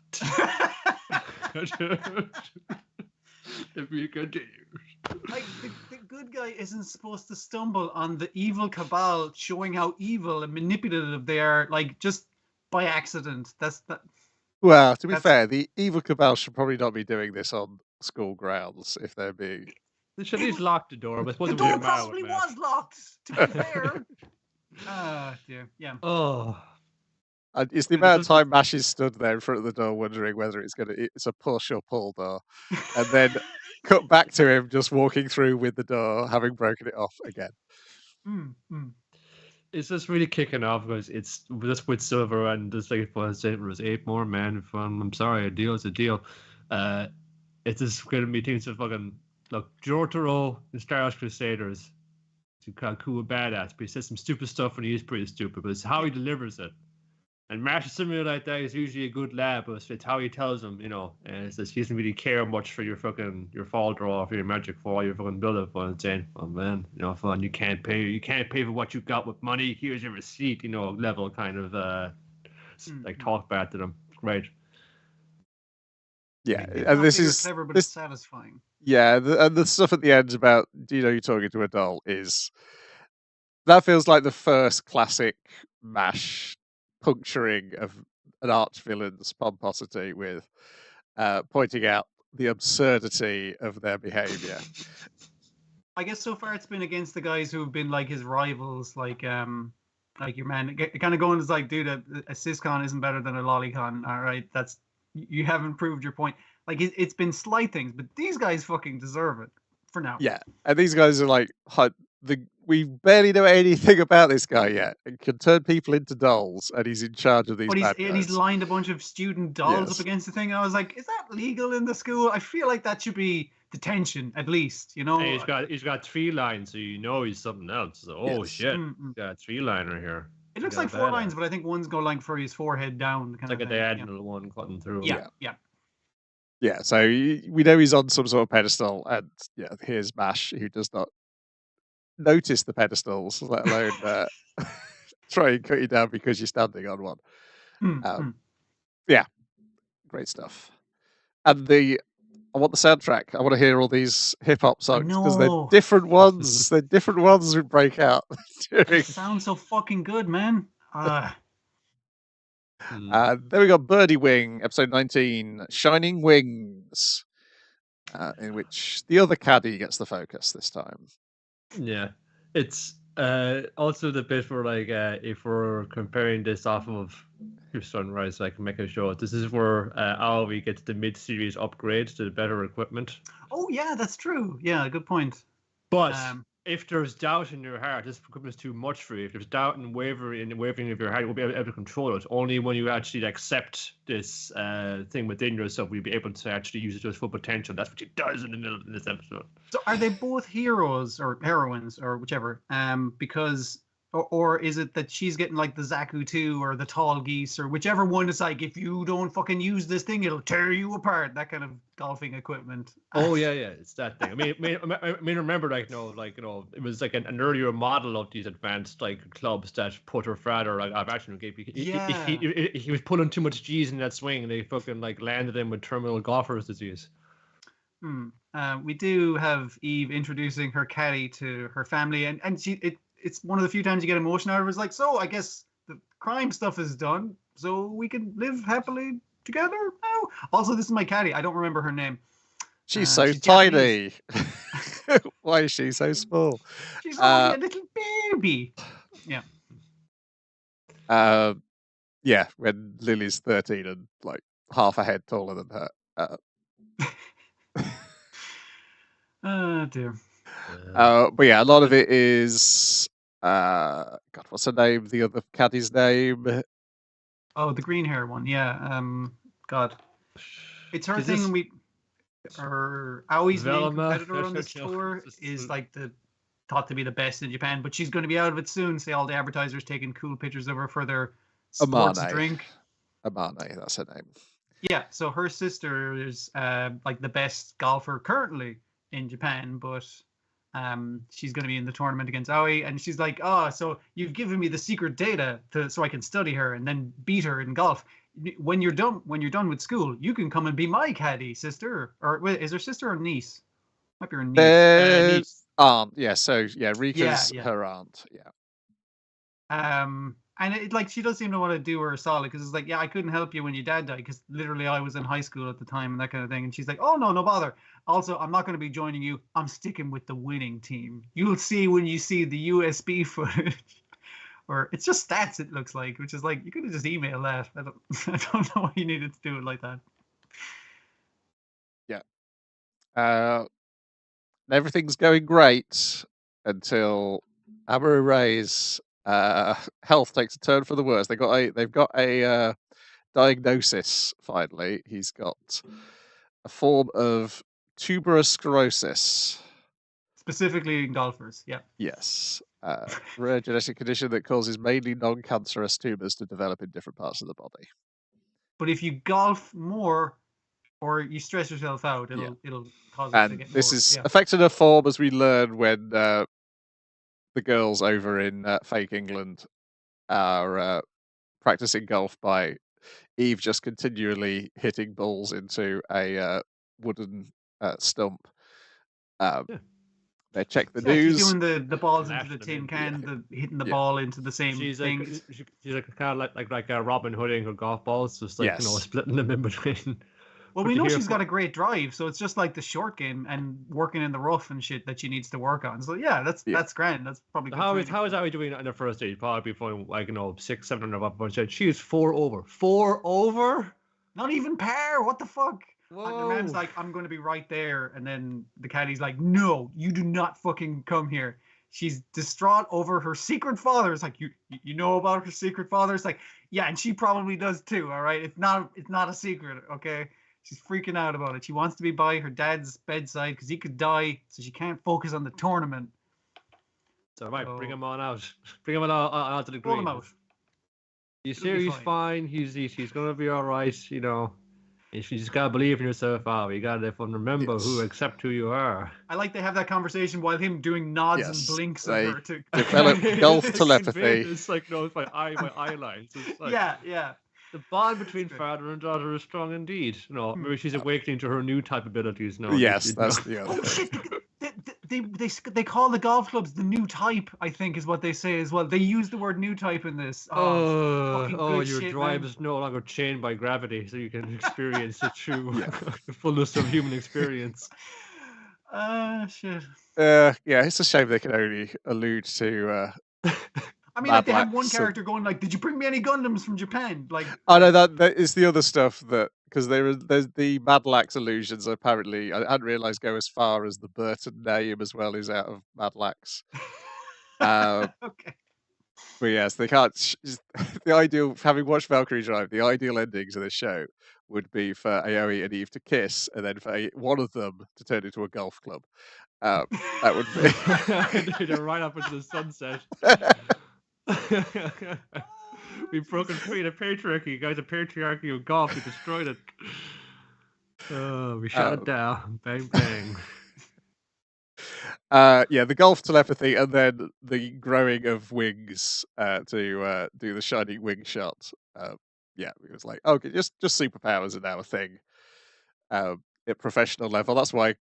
If we continue. Like the good guy isn't supposed to stumble on the evil cabal showing how evil and manipulative they are, like just by accident. That's that. Well, to be That's fair, the evil cabal should probably not be doing this on school grounds if they're being. They should at least lock the door, but I suppose the it door wouldn't matter possibly with Matt. was locked. To be fair. Ah, dear. Yeah. Oh, And it's the Yeah, amount of just- time Mash is stood there in front of the door wondering whether it's a push or pull door. And then cut back to him just walking through with the door, having broken it off again. it's just really kicking off because it's just with Silver and just like it was 8 more men from. I'm sorry, a deal is a deal. It's just going to be things of fucking look. Jotaro in Star Wars Crusaders, he's kind of cool badass, but he says some stupid stuff when he is pretty stupid. But it's how he delivers it. And Marsh is somebody like that. He's usually a good lad, but it's how he tells them, you know. And it's just, he doesn't really care much for your fall draw, for your magic fall, your fucking build up. And saying, oh man, you know, fun. You can't pay for what you got with money. Here's your receipt, you know, level kind of like talk back to them. Great. Yeah, and this is clever, but it's satisfying. Yeah, and the stuff at the end about you're talking to a doll is that feels like the first classic MASH puncturing of an arch villain's pomposity with pointing out the absurdity of their behavior. I guess so far it's been against the guys who have been like his rivals, like your man. Kind of going as like, dude, a syscon isn't better than a lolicon. All right, you haven't proved your point. Like it's been slight things, but these guys fucking deserve it for now. Yeah, and these guys are like, we barely know anything about this guy yet, and can turn people into dolls, and he's in charge of these. But he's lined a bunch of student dolls up against the thing. And I was like, is that legal in the school? I feel like that should be detention at least, you know. Hey, he's got 3 lines, so you know he's something else. So, shit, got a 3-liner here. It looks like 4 lines, but I think one's going like for his forehead down. It's like a diagonal one cutting through. Yeah, so we know he's on some sort of pedestal, and here's Mash, who does not notice the pedestals, let alone try and cut you down because you're standing on one. Yeah, great stuff. And I want the soundtrack. I want to hear all these hip hop songs because they're different ones. They're different ones that break out. It sounds so fucking good, man. Then we got Birdie Wing, episode 19, Shining Wings, in which the other caddy gets the focus this time. Yeah, it's also the bit where, like, if we're comparing this off of your Sunrise, like Mecha Show, this is where Aoi gets the mid-series upgrade to the better equipment. Oh yeah, that's true. Yeah, good point. But if there's doubt in your heart, this equipment is too much for you. If there's doubt and wavering of your heart, you won't be able to control it. Only when you actually accept this thing within yourself will you be able to actually use it to its full potential. That's what she does in this episode. So are they both heroes or heroines or whichever? Because or is it that she's getting like the Zaku 2 or the Tall Geese or whichever one is like, if you don't fucking use this thing, it'll tear you apart. That kind of golfing equipment. Oh yeah, it's that thing. I mean, remember, like, it was like an earlier model of these advanced like clubs that put her father like action gave. He was pulling too much G's in that swing, and they fucking like landed him with terminal golfer's disease. We do have Eve introducing her caddy to her family, and it's one of the few times you get emotion out of it. It's like, so I guess the crime stuff is done, so we can live happily together now. Also, this is my caddy. I don't remember her name. She's so tiny. Why is she so small? She's only a little baby. Yeah. Yeah, when Lily's 13 and like half a head taller than her. Oh dear. But yeah, a lot of it is God, what's her name? The other caddy's name? Oh, the green hair one. Yeah. God, it's her thing. Aoi's main competitor on this tour is like thought to be the best in Japan, but she's going to be out of it soon. See all the advertisers taking cool pictures of her for their sports drink. Amane, that's her name. Yeah, so her sister is like the best golfer currently in Japan, but she's going to be in the tournament against Aoi, and she's like, oh, so you've given me the secret data so I can study her and then beat her in golf. when you're done with school, you can come and be my caddy, sister. Or wait, is her sister or niece? Might be her niece. Niece. Aunt, yeah. So yeah, Rika's Yeah. her aunt. Yeah. And it, like, she does seem to want to do her a solid, because it's like, yeah, I couldn't help you when your dad died, because literally I was in high school at the time and that kind of thing. And she's like, oh, no bother. Also, I'm not going to be joining you. I'm sticking with the winning team. You'll see when you see the USB footage. Or it's just stats, it looks like, which is like, you could have just emailed that. I don't know why you needed to do it like that. Yeah. Everything's going great until Amaru Ray's health takes a turn for the worse. They've got a diagnosis finally. He's got a form of tuberous sclerosis. Specifically in golfers, yeah. Yes. Rare genetic condition that causes mainly non-cancerous tumors to develop in different parts of the body. But if you golf more or you stress yourself out, it'll cause it to get more. This is affecting her form, as we learn when the girls over in fake England are practicing golf by Eve just continually hitting balls into a wooden stump. They check the news. She's doing the balls into the tin can, hitting the ball into the same thing. She's like kind of like Robin Hooding her golf balls, just like splitting them in between. Well, we know she's got a great drive, so it's just like the short game and working in the rough and shit that she needs to work on. So that's grand. That's probably good. How is Zoe doing on the first day? Probably playing 600-700 up. But she is 4 over. 4 over? Not even par. What the fuck? Whoa. And the man's like, I'm going to be right there, and then the caddy's like, no, you do not fucking come here. She's distraught over her secret father. It's like, you know about her secret father? It's like, yeah, and she probably does too. All right, it's not a secret. Okay. She's freaking out about it. She wants to be by her dad's bedside because he could die, so she can't focus on the tournament. So bring him on out. Bring him out to the green. Pull him out. He's here. He's fine. He's gonna be all right. You know. You just gotta believe in yourself, You gotta remember accept who you are. I like they have that conversation while him doing nods and blinks at her to develop golf telepathy. It's like knows my eye lines. It's like, yeah. The bond between father and daughter is strong indeed. You know, maybe she's awakening to her new type abilities now. Yes, that's the other. Oh shit! They call the golf clubs the new type. I think is what they say as well. They use the word new type in this. Your drive is no longer chained by gravity, so you can experience it through the fullness of human experience. Shit. It's a shame they can only allude to. I mean, like, they have one character going like, "Did you bring me any Gundams from Japan?" Like, I know that is the other stuff that because there's the Madlax allusions. Apparently, I hadn't realised go as far as the Burton name as well is out of Madlax. Okay. But yes, they can't. The ideal, having watched Valkyrie Drive, the ideal endings of this show would be for Aoi and Eve to kiss, and then for one of them to turn into a golf club. That would be right up into the sunset. We've broken free of the patriarchy, guys. The patriarchy of golf. We destroyed it. We shut it down. Bang bang. The golf telepathy, and then the growing of wings to do the shining wing shot. It was like, okay, just superpowers are now a thing at professional level. That's why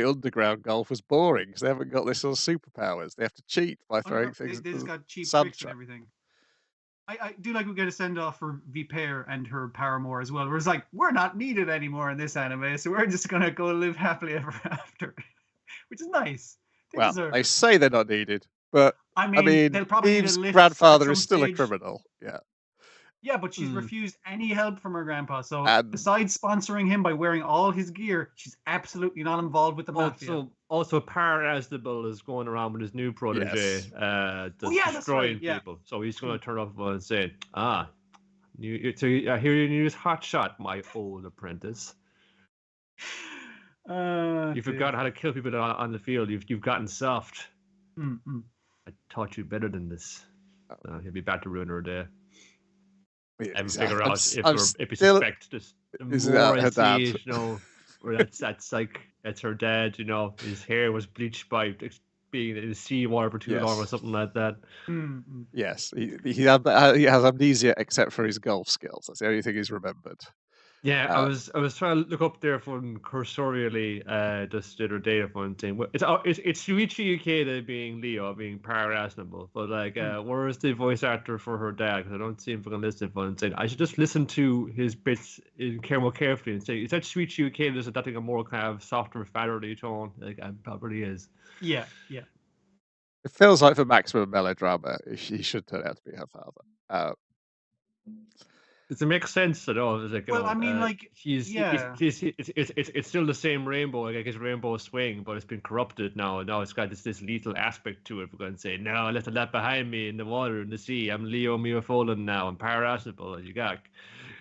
underground golf was boring, because they haven't got this sort of superpowers. They have to cheat by throwing things. They just got cheap tricks and everything. I do like we get a send off for Vipere and her paramour as well. Where it's like, we're not needed anymore in this anime, so we're just gonna go live happily ever after, which is nice. They say they're not needed, but I mean they'll probably Eve's grandfather is still a criminal. Yeah. Yeah, but she's refused any help from her grandpa. So besides sponsoring him by wearing all his gear, she's absolutely not involved with the mafia. Also, Par Asdable is going around with his new protege, destroying people. So he's going to turn up and say, I hear you use hot shot, my old apprentice. You forgot how to kill people on the field. You've gotten soft. I taught you better than this. He'll be back to ruin her day. And figure out if you suspect this morality, that's her dad. His hair was bleached by being in the sea water for too long or Yes. something like that. Yes, he has amnesia except for his golf skills. That's the only thing he's remembered. Yeah, I was trying to look up there for cursorially just the other day of one thing. It's Shuichi Ikeda being Leo, being parareasonable, but like where is the voice actor for her dad? Because I don't see him fucking listed for saying I should just listen to his bits more carefully and say, is that Shuichi Ikeda? Is that thing a more kind of softer, fatherly tone? Like it probably is. Yeah. It feels like for maximum melodrama, he should turn out to be her father. Does it make sense at all? It's like, Well, I mean, like, it's still the same rainbow, like his rainbow swing, but it's been corrupted now. Now it's got this lethal aspect to it. We're going to say, no, I left that behind me in the water, in the sea. I'm Leo Miofolan now. I'm parareasonable. You got.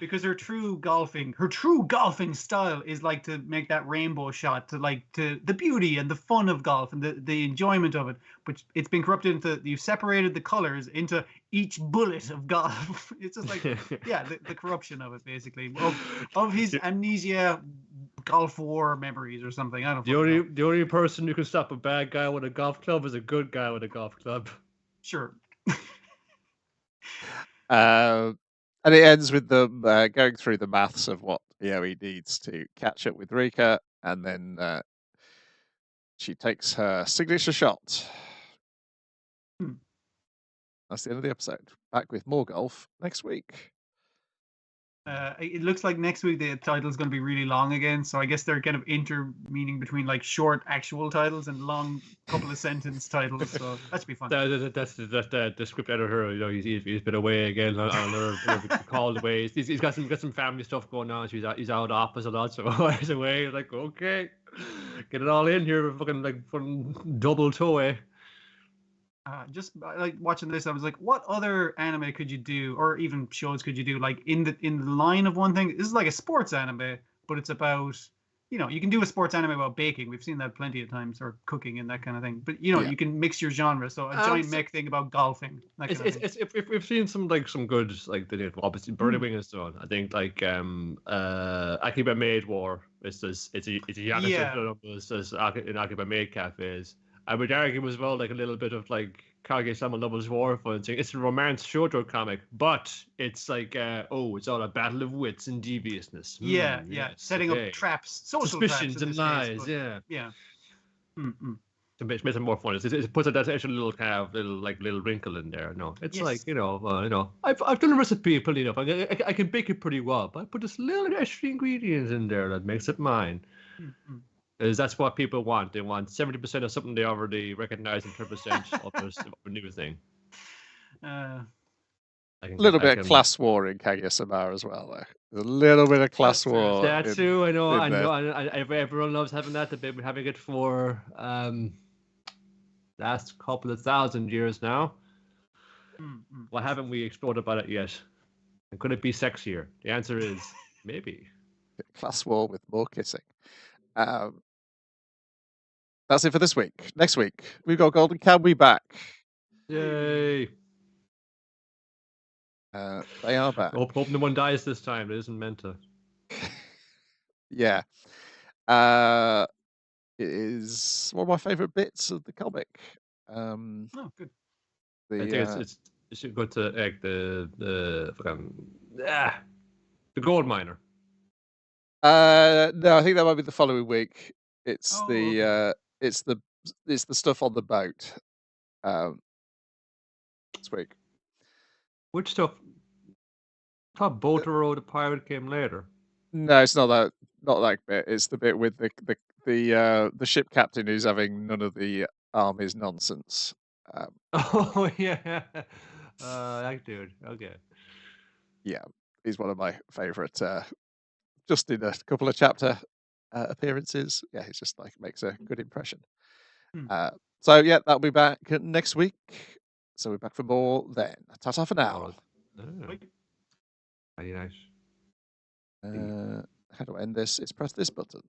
Because her true golfing style is like to make that rainbow shot, to the beauty and the fun of golf and the enjoyment of it. But it's been corrupted into, you separated the colors into each bullet of golf. It's just like, the corruption of it, basically, of his amnesia Gulf War memories or something. I don't know. The only person who can stop a bad guy with a golf club is a good guy with a golf club. Sure. And it ends with them going through the maths of what Yoi needs to catch up with Rika, and then she takes her signature shot. That's the end of the episode. Back with more golf next week. It looks like next week the title is going to be really long again, so I guess they're kind of intermeaning between like short actual titles and long couple of sentence titles. So that should be fun. That's the script editor. You know, he's been away again on another called away. He's got some family stuff going on. So he's out office a lot, so he's away. Like, okay, get it all in here. Fucking like from double toe. Just like watching this, I was like, what other anime could you do, or even shows could you do, like in the line of one thing? This is like a sports anime, but it's about, you can do a sports anime about baking. We've seen that plenty of times, or cooking and that kind of thing. But you can mix your genre. So a giant mech thing about golfing. If we've seen some good obviously Birdie Wing and so on. I think like Akiba Maid War. It's a Yakuza in Akiba Maid cafes. I would argue as well, like a little bit of like Kage-sama Lovers War fun. It's a romance shoujo comic, but it's like it's all a battle of wits and deviousness. Setting up traps, social suspicions traps and lies. Case, yeah. To make it more fun, it puts that extra little kind of little wrinkle in there. No, it's like I've done a recipe pretty enough. I can bake it pretty well, but I put this little extra ingredients in there that makes it mine. Is that's what people want. They want 70% of something they already recognize and 10% of a new thing. A little bit of class war in Kaguya-sama as well, though. There's a little bit of class war. That too, I know. Everyone loves having that. They've been having it for last couple of thousand years now. Why haven't we explored about it yet? And could it be sexier? The answer is maybe. Class war with more kissing. That's it for this week. Next week, we've got Golden Kamuy back. Yay! They are back. Hope no one dies this time. It isn't meant to. Yeah. It is one of my favourite bits of the comic. Good. I think it should go to the gold miner. No, I think that might be the following week. It's it's the stuff on the boat. This week. Which stuff? I thought Botaro the pirate came later. No, it's not that bit. It's the bit with the ship captain who's having none of the army's nonsense. Oh yeah, that dude. Okay. Yeah, he's one of my favourite. Just in a couple of chapter appearances, yeah, he's just like makes a good impression. So yeah, that'll be back next week. So we're back for more then. Ta-ta for now. Very nice. How do I end this? It's press this button.